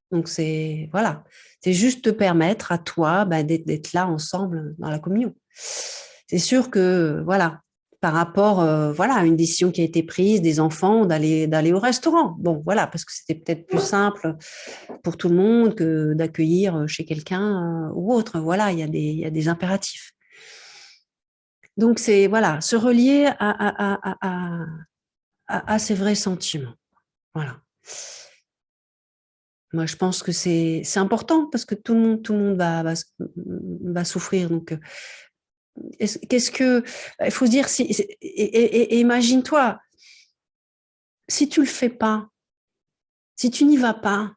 Donc c'est voilà, c'est juste te permettre à toi d'être là ensemble dans la communion. C'est sûr que voilà, par rapport voilà à une décision qui a été prise des enfants d'aller au restaurant. Bon voilà, parce que c'était peut-être plus simple pour tout le monde que d'accueillir chez quelqu'un ou autre. Voilà, il y a des impératifs. Donc c'est voilà, se relier à ses vrais sentiments. Voilà. Moi, je pense que c'est important parce que tout le monde va souffrir. Donc, qu'est-ce que il faut se dire si et imagine-toi si tu le fais pas, si tu n'y vas pas,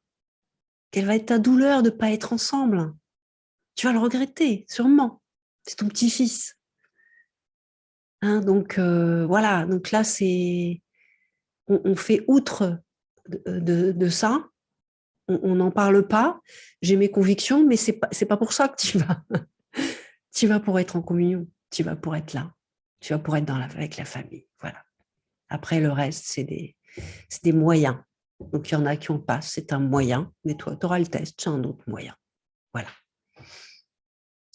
quelle va être ta douleur de pas être ensemble? Tu vas le regretter, sûrement. C'est ton petit-fils. Hein, donc voilà. Donc là, on fait outre de ça. On n'en parle pas. J'ai mes convictions, mais c'est pas pour ça que tu vas. Tu vas pour être en communion, tu vas pour être là, tu vas pour être avec la famille. Voilà. Après, le reste, c'est des moyens. Donc, il y en a qui ont pas, c'est un moyen, mais toi, tu auras le test, c'est un autre moyen. Voilà.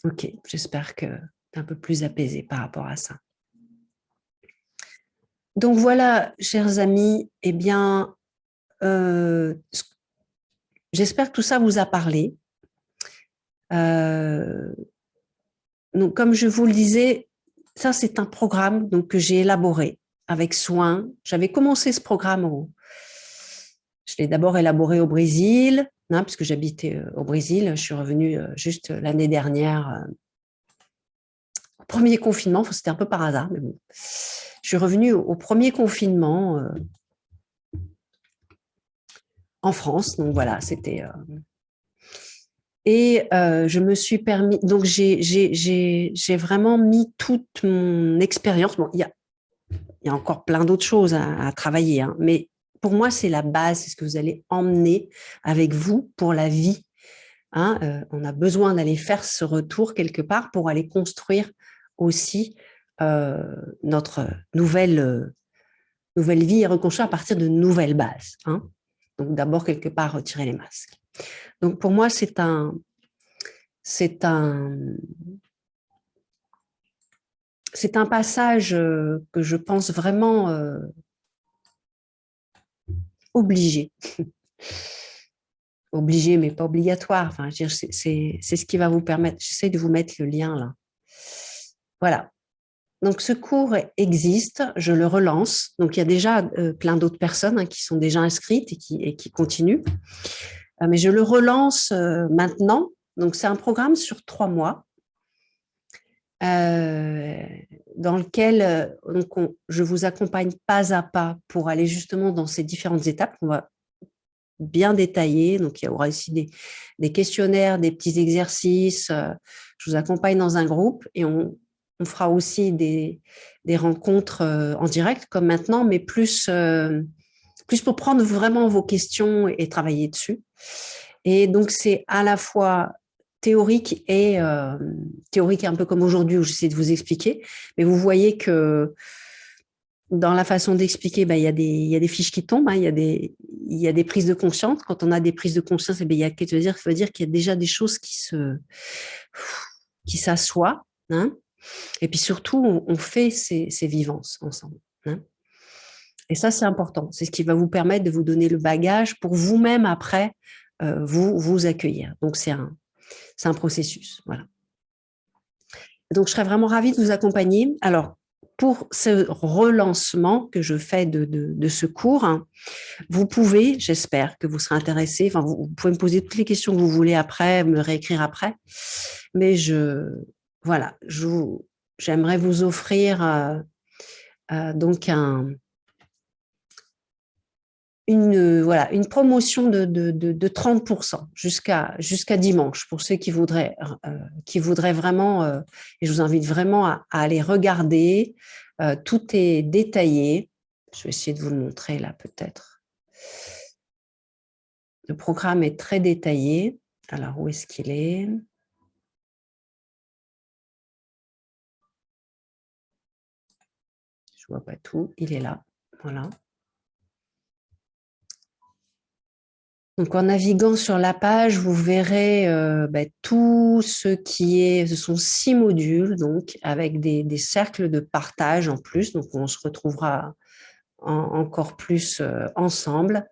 Ok, j'espère que tu es un peu plus apaisé par rapport à ça. Donc voilà, chers amis, eh bien, euh, j'espère que tout ça vous a parlé. Euh, donc, comme je vous le disais, ça, c'est un programme donc, que j'ai élaboré avec soin. J'avais commencé ce programme je l'ai d'abord élaboré au Brésil, hein, puisque j'habitais au Brésil. Je suis revenue juste l'année dernière, premier confinement. Enfin, c'était un peu par hasard, mais bon. Je suis revenue au premier confinement en France. Donc voilà, c'était. Et je me suis permis. Donc j'ai vraiment mis toute mon expérience. Bon, il y a encore plein d'autres choses à travailler, hein, mais pour moi, c'est la base, c'est ce que vous allez emmener avec vous pour la vie. Hein, on a besoin d'aller faire ce retour quelque part pour aller construire aussi notre nouvelle vie et reconstruire à partir de nouvelles bases. Hein. Donc d'abord quelque part retirer les masques. Donc pour moi c'est un c'est un passage que je pense vraiment obligé. Obligé, mais pas obligatoire. Enfin, je veux dire, c'est ce qui va vous permettre. J'essaie de vous mettre le lien là. Voilà. Donc, ce cours existe, je le relance. Donc, il y a déjà plein d'autres personnes hein, qui sont déjà inscrites et qui continuent. Mais je le relance maintenant. Donc, c'est un programme sur 3 mois euh, dans lequel je vous accompagne pas à pas pour aller justement dans ces différentes étapes qu'on va bien détailler. Donc, il y aura ici des questionnaires, des petits exercices. Je vous accompagne dans un groupe et on fera aussi des rencontres en direct comme maintenant, mais plus pour prendre vraiment vos questions et travailler dessus. Et donc, c'est à la fois théorique un peu comme aujourd'hui où j'essaie de vous expliquer, mais vous voyez que dans la façon d'expliquer, il y a des fiches qui tombent, hein, il y a des prises de conscience. Quand on a des prises de conscience, il y a, ça veut dire qu'il y a déjà des choses qui s'assoient. Hein, et puis surtout, on fait ces vivances ensemble. Hein. Et ça, c'est important. C'est ce qui va vous permettre de vous donner le bagage pour vous-même après vous accueillir. Donc, c'est un processus. Voilà. Donc, je serais vraiment ravie de vous accompagner. Alors, pour ce relancement que je fais de ce cours, hein, vous pouvez, j'espère que vous serez intéressé, enfin, vous pouvez me poser toutes les questions que vous voulez après, me réécrire après, mais voilà, j'aimerais vous offrir donc une promotion de 30% jusqu'à dimanche pour ceux qui voudraient vraiment, et je vous invite vraiment à aller regarder. Tout est détaillé. Je vais essayer de vous le montrer là peut-être. Le programme est très détaillé. Alors, où est-ce qu'il est? Je ne vois pas tout. Il est là. Voilà. Donc, en naviguant sur la page, vous verrez tout ce qui est... Ce sont 6 modules, donc, avec des cercles de partage en plus. Donc, on se retrouvera encore plus ensemble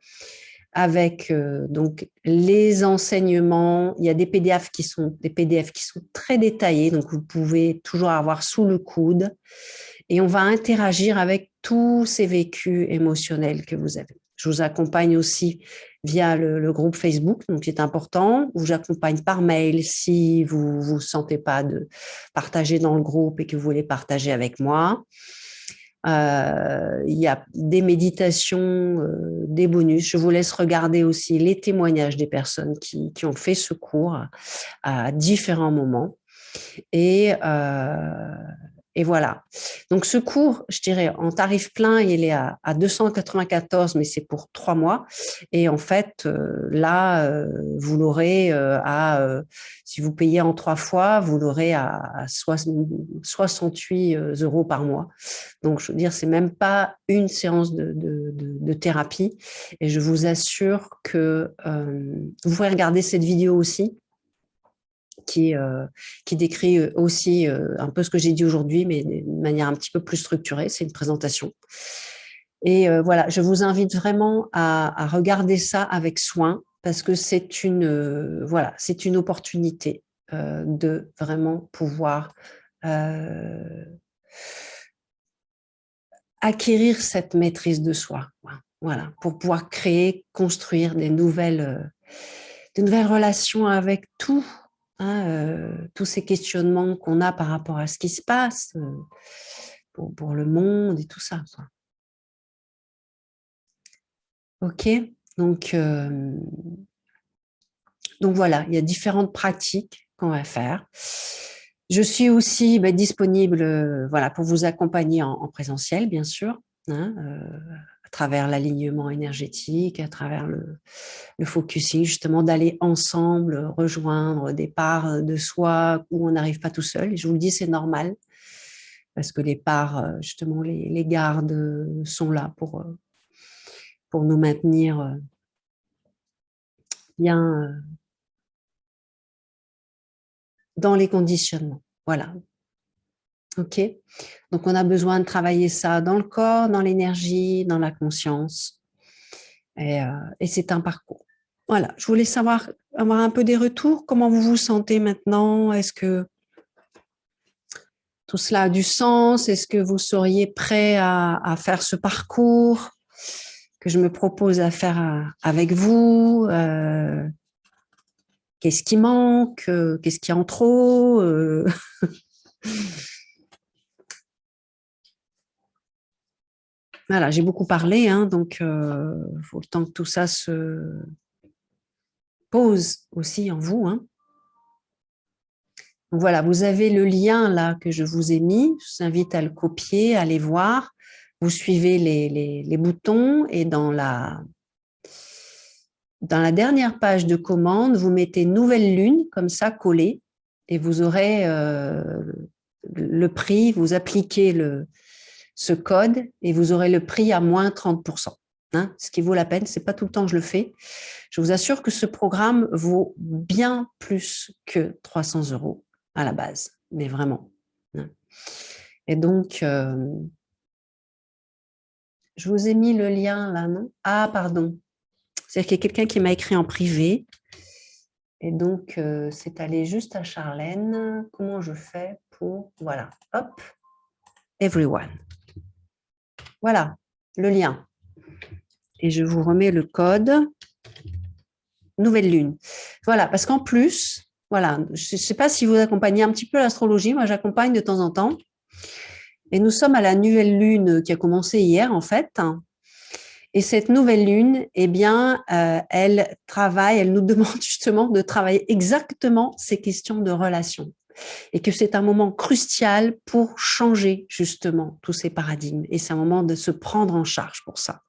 avec donc les enseignements. Il y a des PDF qui sont très détaillés, donc vous pouvez toujours avoir sous le coude. Et on va interagir avec tous ces vécus émotionnels que vous avez. Je vous accompagne aussi via le groupe Facebook, donc c'est important. Je vous accompagne par mail si vous ne sentez pas de partager dans le groupe et que vous voulez partager avec moi. Il y a des méditations, des bonus. Je vous laisse regarder aussi les témoignages des personnes qui ont fait ce cours à différents moments. Et voilà. Donc, ce cours, je dirais, en tarif plein, il est à 294, mais c'est pour 3 mois. Et en fait, là, vous l'aurez si vous payez en 3 fois, vous l'aurez à 68 € par mois. Donc, je veux dire, c'est même pas une séance de thérapie. Et je vous assure que vous pouvez regarder cette vidéo aussi qui décrit aussi un peu ce que j'ai dit aujourd'hui, mais d'une manière un petit peu plus structurée. C'est une présentation. Et voilà, je vous invite vraiment à regarder ça avec soin parce que c'est une opportunité de vraiment pouvoir acquérir cette maîtrise de soi. Voilà, pour pouvoir créer, construire des nouvelles relations avec tout. Tous ces questionnements qu'on a par rapport à ce qui se passe pour le monde et tout ça. Ok, donc voilà, il y a différentes pratiques qu'on va faire. Je suis aussi disponible voilà, pour vous accompagner en présentiel, bien sûr, à travers l'alignement énergétique, à travers le focusing, justement d'aller ensemble rejoindre des parts de soi où on n'arrive pas tout seul. Et je vous le dis, c'est normal parce que les parts, justement, les gardes sont là pour nous maintenir bien dans les conditionnements. Voilà. OK. Donc, on a besoin de travailler ça dans le corps, dans l'énergie, dans la conscience. Et c'est un parcours. Voilà. Je voulais avoir un peu des retours. Comment vous vous sentez maintenant? Est-ce que tout cela a du sens? Est-ce que vous seriez prêt à faire ce parcours que je me propose à faire avec vous? Qu'est-ce qui manque? Qu'est-ce qui est en trop? Voilà, j'ai beaucoup parlé, donc il faut le temps que tout ça se pose aussi en vous. Donc voilà, vous avez le lien là que je vous ai mis. Je vous invite à le copier, à aller voir. Vous suivez les boutons et dans la dernière page de commande, vous mettez nouvelle lune, comme ça, collé, et vous aurez le prix, vous appliquez ce code et vous aurez le prix à moins 30%. Ce qui vaut la peine, c'est pas tout le temps que je le fais. Je vous assure que ce programme vaut bien plus que 300 € à la base, mais vraiment. Et donc, je vous ai mis le lien là, non? Ah, pardon. C'est-à-dire qu'il y a quelqu'un qui m'a écrit en privé. Et donc, c'est allé juste à Charlène. Comment je fais pour... Voilà, hop, everyone. Voilà, le lien. Et je vous remets le code. Nouvelle lune. Voilà, parce qu'en plus, voilà, je ne sais pas si vous accompagnez un petit peu l'astrologie. Moi, j'accompagne de temps en temps. Et nous sommes à la nouvelle lune qui a commencé hier, en fait. Et cette nouvelle lune, eh bien, elle nous demande justement de travailler exactement ces questions de relation. Et que c'est un moment crucial pour changer justement tous ces paradigmes. Et c'est un moment de se prendre en charge pour ça.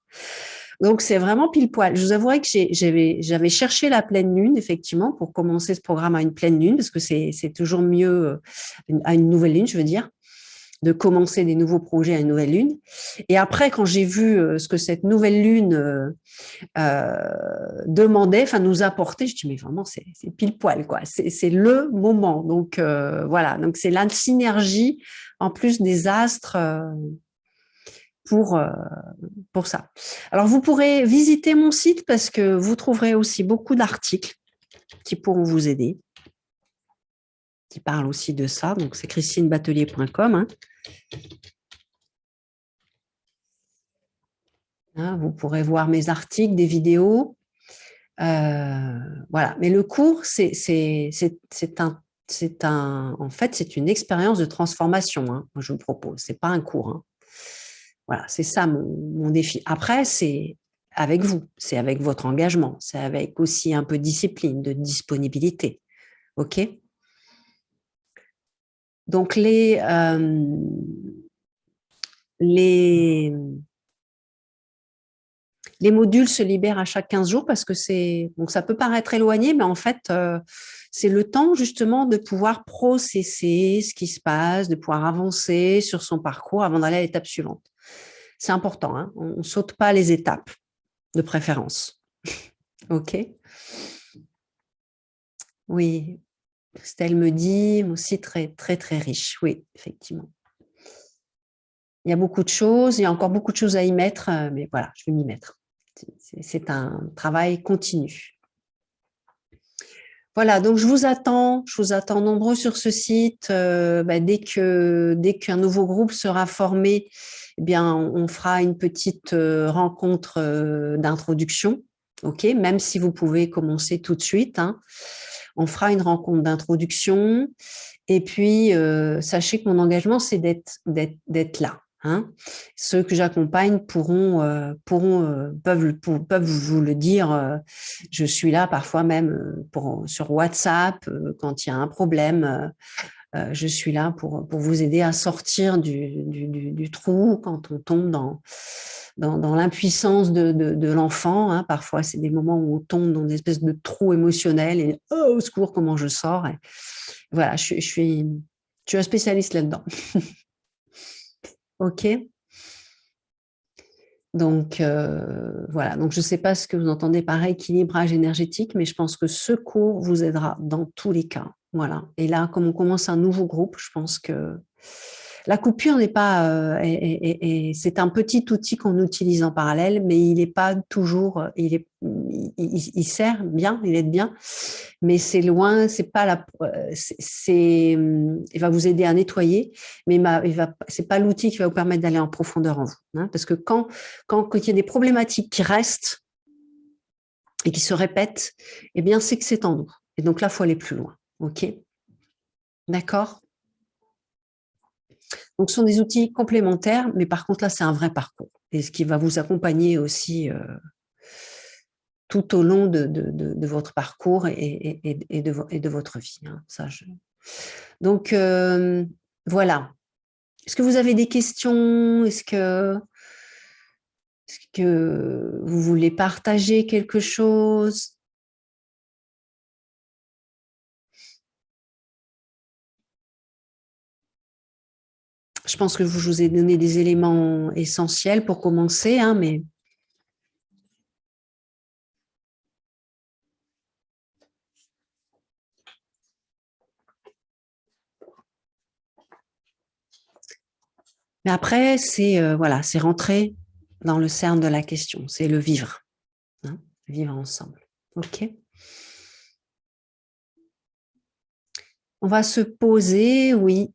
Donc, c'est vraiment pile poil. Je vous avouerai que j'avais cherché la pleine lune, effectivement, pour commencer ce programme à une pleine lune, parce que c'est toujours mieux à une nouvelle lune, je veux dire, de commencer des nouveaux projets à une nouvelle lune. Et après, quand j'ai vu ce que cette nouvelle lune demandait, enfin nous apportait, je dis mais vraiment c'est pile poil quoi, c'est le moment. Donc voilà, donc c'est la synergie en plus des astres pour euh, pour ça. Alors vous pourrez visiter mon site parce que vous trouverez aussi beaucoup d'articles qui pourront vous aider, qui parlent aussi de ça. Donc c'est christinebatelier.com. Vous pourrez voir mes articles, des vidéos. Voilà. Mais le cours, en fait, c'est une expérience de transformation. Moi, je vous propose. C'est pas un cours. Voilà, c'est ça mon défi. Après, c'est avec vous, c'est avec votre engagement, c'est avec aussi un peu de discipline, de disponibilité. OK? Donc, les, les modules se libèrent à chaque 15 jours parce que donc ça peut paraître éloigné, mais en fait, c'est le temps justement de pouvoir processer ce qui se passe, de pouvoir avancer sur son parcours avant d'aller à l'étape suivante. C'est important, hein, on ne saute pas les étapes, de préférence. OK? Oui, Estelle me dit, aussi très, très, très riche. Oui, effectivement. Il y a beaucoup de choses, il y a encore beaucoup de choses à y mettre, mais voilà, je vais m'y mettre. C'est un travail continu. Voilà, donc je vous attends nombreux sur ce site. Dès qu'un nouveau groupe sera formé, eh bien, on fera une petite rencontre d'introduction, ok, même si vous pouvez commencer tout de suite. On fera une rencontre d'introduction. Et puis, sachez que mon engagement, c'est d'être là. Ceux que j'accompagne peuvent vous le dire. Je suis là parfois même sur WhatsApp quand il y a un problème. Je suis là pour vous aider à sortir du trou quand on tombe dans l'impuissance de l'enfant. Parfois, c'est des moments où on tombe dans une espèce de trou émotionnel et oh, au secours, comment je sors. Et voilà, je suis un spécialiste là-dedans. OK. Donc, voilà. Donc, je ne sais pas ce que vous entendez par équilibrage énergétique, mais je pense que ce cours vous aidera dans tous les cas. Voilà. Et là, comme on commence un nouveau groupe, je pense que la coupure n'est pas, c'est un petit outil qu'on utilise en parallèle, mais il n'est pas toujours, il sert bien, il aide bien, mais c'est loin, c'est pas il va vous aider à nettoyer, mais c'est pas l'outil qui va vous permettre d'aller en profondeur en vous, parce que quand il y a des problématiques qui restent et qui se répètent, eh bien c'est que c'est en nous. Et donc là, il faut aller plus loin. OK? D'accord? Donc, ce sont des outils complémentaires, mais par contre, là, c'est un vrai parcours. Et ce qui va vous accompagner aussi tout au long de votre parcours et de votre vie. Donc, voilà. Est-ce que vous avez des questions? Est-ce que vous voulez partager quelque chose? Je pense que je vous ai donné des éléments essentiels pour commencer, mais après, c'est rentrer dans le cerne de la question, c'est le vivre, vivre ensemble. OK? On va se poser, oui,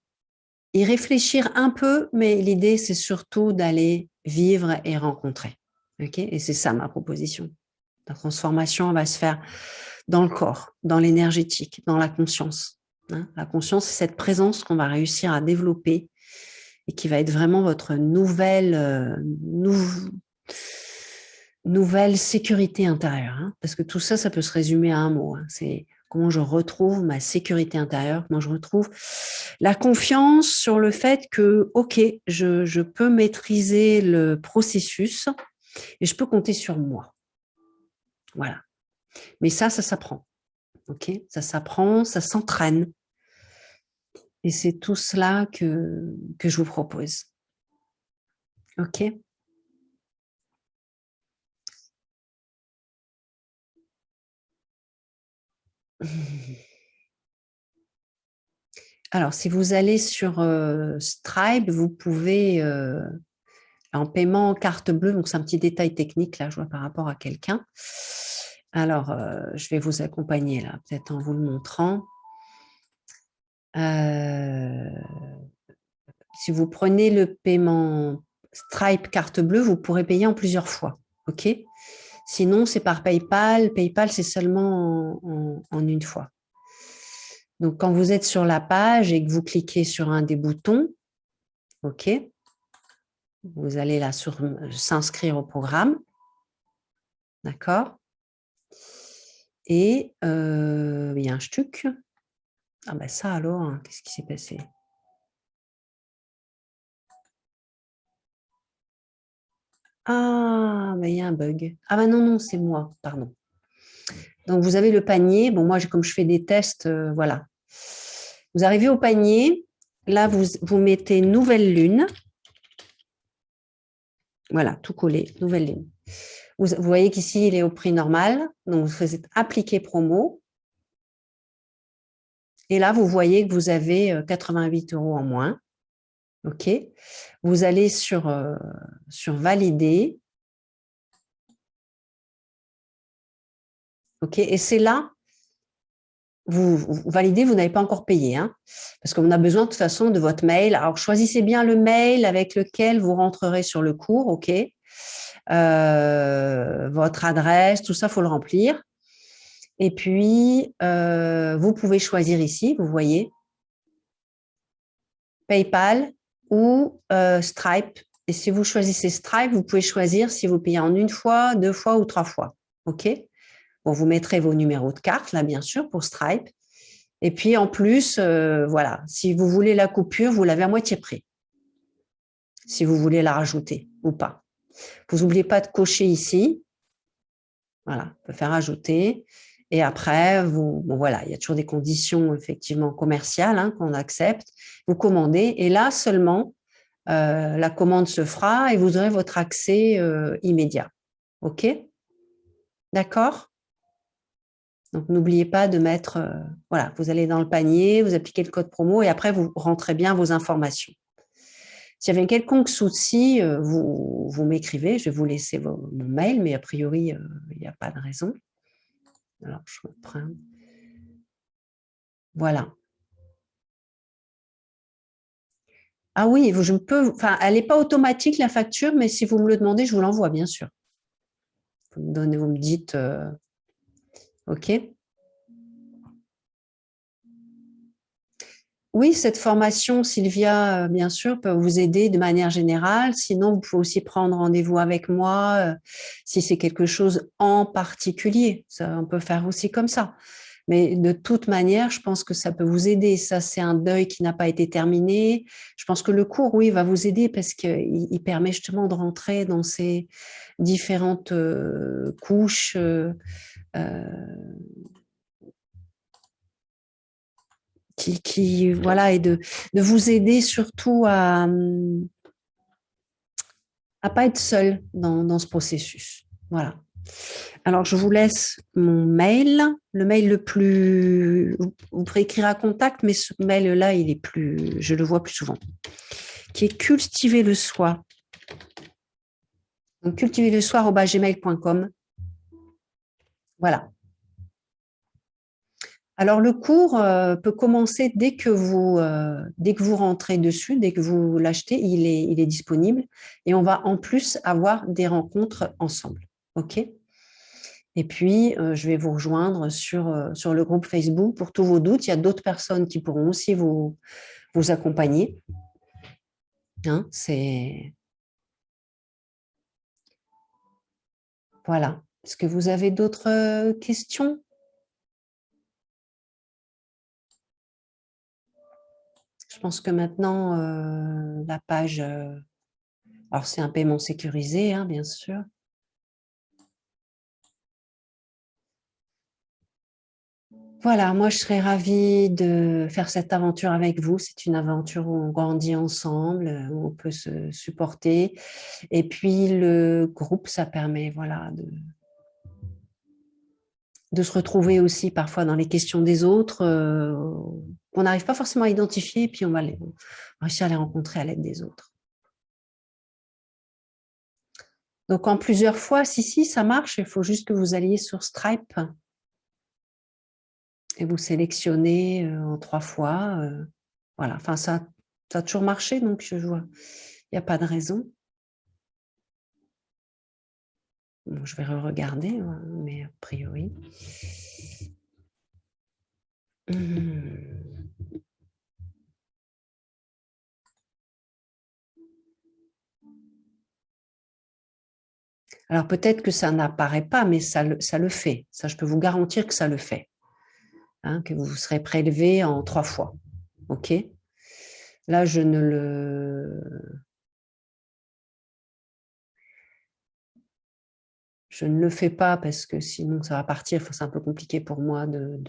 y réfléchir un peu, mais l'idée, c'est surtout d'aller vivre et rencontrer. OK? Et c'est ça ma proposition. La transformation va se faire dans le corps, dans l'énergétique, dans la conscience. La conscience, c'est cette présence qu'on va réussir à développer et qui va être vraiment votre nouvelle sécurité intérieure. Parce que tout ça, ça peut se résumer à un mot. C'est comment je retrouve ma sécurité intérieure, comment je retrouve la confiance sur le fait que, OK, je peux maîtriser le processus Et je peux compter sur moi. Voilà. Mais ça s'apprend. OK? Ça s'apprend, ça s'entraîne. Et c'est tout cela que je vous propose. OK? Alors, si vous allez sur Stripe, vous pouvez, en paiement en carte bleue, donc c'est un petit détail technique, là, je vois par rapport à quelqu'un. Alors, je vais vous accompagner, là, peut-être en vous le montrant. Si vous prenez le paiement Stripe carte bleue, vous pourrez payer en plusieurs fois. OK? Sinon, c'est par PayPal. PayPal, c'est seulement en une fois. Donc, quand vous êtes sur la page et que vous cliquez sur un des boutons, OK, vous allez là sur s'inscrire au programme. D'accord? Et il y a un stuc. Ah ben ça alors, hein, qu'est-ce qui s'est passé? Ah, mais il y a un bug. Ah ben non, c'est moi, pardon. Donc, vous avez le panier. Bon, moi, comme je fais des tests, voilà. Vous arrivez au panier. Là, vous mettez nouvelle lune. Voilà, tout collé, nouvelle lune. Vous voyez qu'ici, il est au prix normal. Donc, vous faites appliquer promo. Et là, vous voyez que vous avez 88 € en moins. OK. Vous allez sur valider. OK. Et c'est là, vous validez, vous n'avez pas encore payé, hein, parce qu'on a besoin de toute façon de votre mail. Alors, choisissez bien le mail avec lequel vous rentrerez sur le cours. OK. Votre adresse, tout ça, il faut le remplir. Et puis, vous pouvez choisir ici, vous voyez, PayPal ou Stripe. Et si vous choisissez Stripe, vous pouvez choisir si vous payez en une fois, deux fois ou trois fois. OK? Bon, vous mettrez vos numéros de carte, là, bien sûr, pour Stripe. Et puis, en plus, voilà, si vous voulez la coupure, vous l'avez à moitié prix. Si vous voulez la rajouter ou pas. Vous n'oubliez pas de cocher ici. Voilà, on peut faire ajouter. Et après, bon, voilà, il y a toujours des conditions effectivement commerciales, hein, qu'on accepte. Vous commandez et là seulement, la commande se fera et vous aurez votre accès immédiat. OK? D'accord? Donc, n'oubliez pas de mettre, voilà, vous allez dans le panier, vous appliquez le code promo et après, vous rentrez bien vos informations. S'il y avait un quelconque souci, vous m'écrivez, je vais vous laisser mon mail, mais a priori, il n'y a pas de raison. Alors, je reprends. Voilà. Ah oui, je peux, enfin, elle n'est pas automatique la facture, mais si vous me le demandez, je vous l'envoie, bien sûr. Vous me dites, OK. Oui, cette formation, Sylvia, bien sûr, peut vous aider de manière générale. Sinon, vous pouvez aussi prendre rendez-vous avec moi si c'est quelque chose en particulier. Ça, on peut faire aussi comme ça. Mais de toute manière, je pense que ça peut vous aider. Ça, c'est un deuil qui n'a pas été terminé. Je pense que le cours, oui, va vous aider parce qu'il permet justement de rentrer dans ces différentes couches. Voilà, et de vous aider surtout à pas être seul dans ce processus. Voilà. Alors, je vous laisse mon mail, le mail le plus, vous pourrez écrire à contact, mais ce mail-là, il est plus, je le vois plus souvent, qui est cultiver le soi. Donc, cultiverlesoir@gmail.com. Voilà. Alors, le cours peut commencer dès que vous rentrez dessus, dès que vous l'achetez, il est disponible. Et on va en plus avoir des rencontres ensemble. OK? Et puis, je vais vous rejoindre sur le groupe Facebook pour tous vos doutes. Il y a d'autres personnes qui pourront aussi vous accompagner. Hein, voilà. Est-ce que vous avez d'autres questions? Je pense que maintenant, la page... alors, c'est un paiement sécurisé, hein, bien sûr. Voilà, moi je serais ravie de faire cette aventure avec vous. C'est une aventure où on grandit ensemble, où on peut se supporter. Et puis le groupe, ça permet voilà, de se retrouver aussi parfois dans les questions des autres qu'on n'arrive pas forcément à identifier, et puis on va réussir à les rencontrer à l'aide des autres. Donc en plusieurs fois, si, ça marche, il faut juste que vous alliez sur Stripe et vous sélectionnez en 3 fois. Voilà, enfin ça a toujours marché, donc je vois, il n'y a pas de raison. Bon, je vais regarder, mais a priori. Alors peut-être que ça n'apparaît pas, mais ça le fait. Ça, je peux vous garantir que ça le fait. Hein, que vous serez prélevé en 3 fois. OK? Là, je ne le fais pas parce que sinon ça va partir. C'est un peu compliqué pour moi de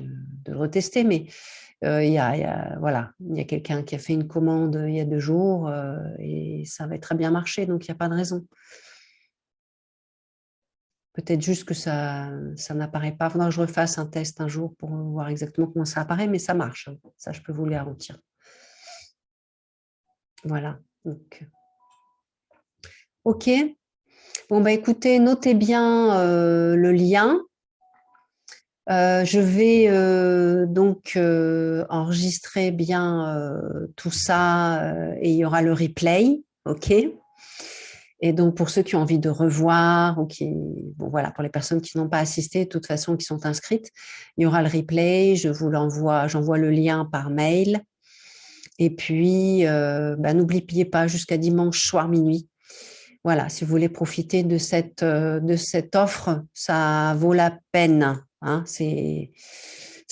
le retester. Mais il y a quelqu'un qui a fait une commande il y a 2 jours et ça va très bien marcher. Donc, il n'y a pas de raison. Peut-être juste que ça n'apparaît pas. Il faudra que je refasse un test un jour pour voir exactement comment ça apparaît, mais ça marche. Ça, je peux vous le garantir. Voilà. Donc, OK. Bon, bah, écoutez, notez bien le lien. Je vais donc enregistrer bien tout ça et il y aura le replay. OK. Et donc, pour ceux qui ont envie de revoir ou bon, voilà, pour les personnes qui n'ont pas assisté, de toute façon, qui sont inscrites, il y aura le replay. Je vous l'envoie, j'envoie le lien par mail. Et puis, n'oubliez pas jusqu'à dimanche soir minuit. Voilà, si vous voulez profiter de cette offre, ça vaut la peine. Hein, c'est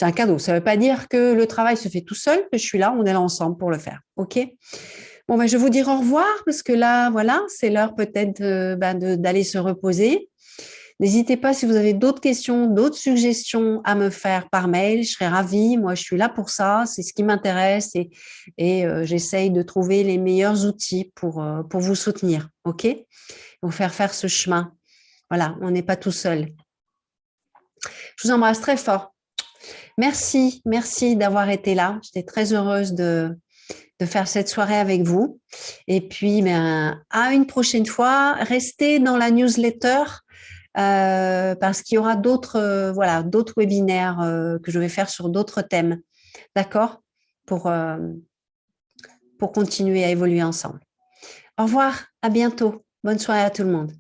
un cadeau. Ça ne veut pas dire que le travail se fait tout seul, que je suis là, on est là ensemble pour le faire. OK? Bon, je vais vous dire au revoir parce que là, voilà, c'est l'heure peut-être d'aller se reposer. N'hésitez pas si vous avez d'autres questions, d'autres suggestions à me faire par mail. Je serais ravie. Moi, je suis là pour ça. C'est ce qui m'intéresse et j'essaye de trouver les meilleurs outils pour vous soutenir. OK? Vous faire ce chemin. Voilà, on n'est pas tout seul. Je vous embrasse très fort. Merci d'avoir été là. J'étais très heureuse de faire cette soirée avec vous. Et puis, à une prochaine fois. Restez dans la newsletter parce qu'il y aura d'autres webinaires que je vais faire sur d'autres thèmes. D'accord? Pour continuer à évoluer ensemble. Au revoir, à bientôt. Bonne soirée à tout le monde.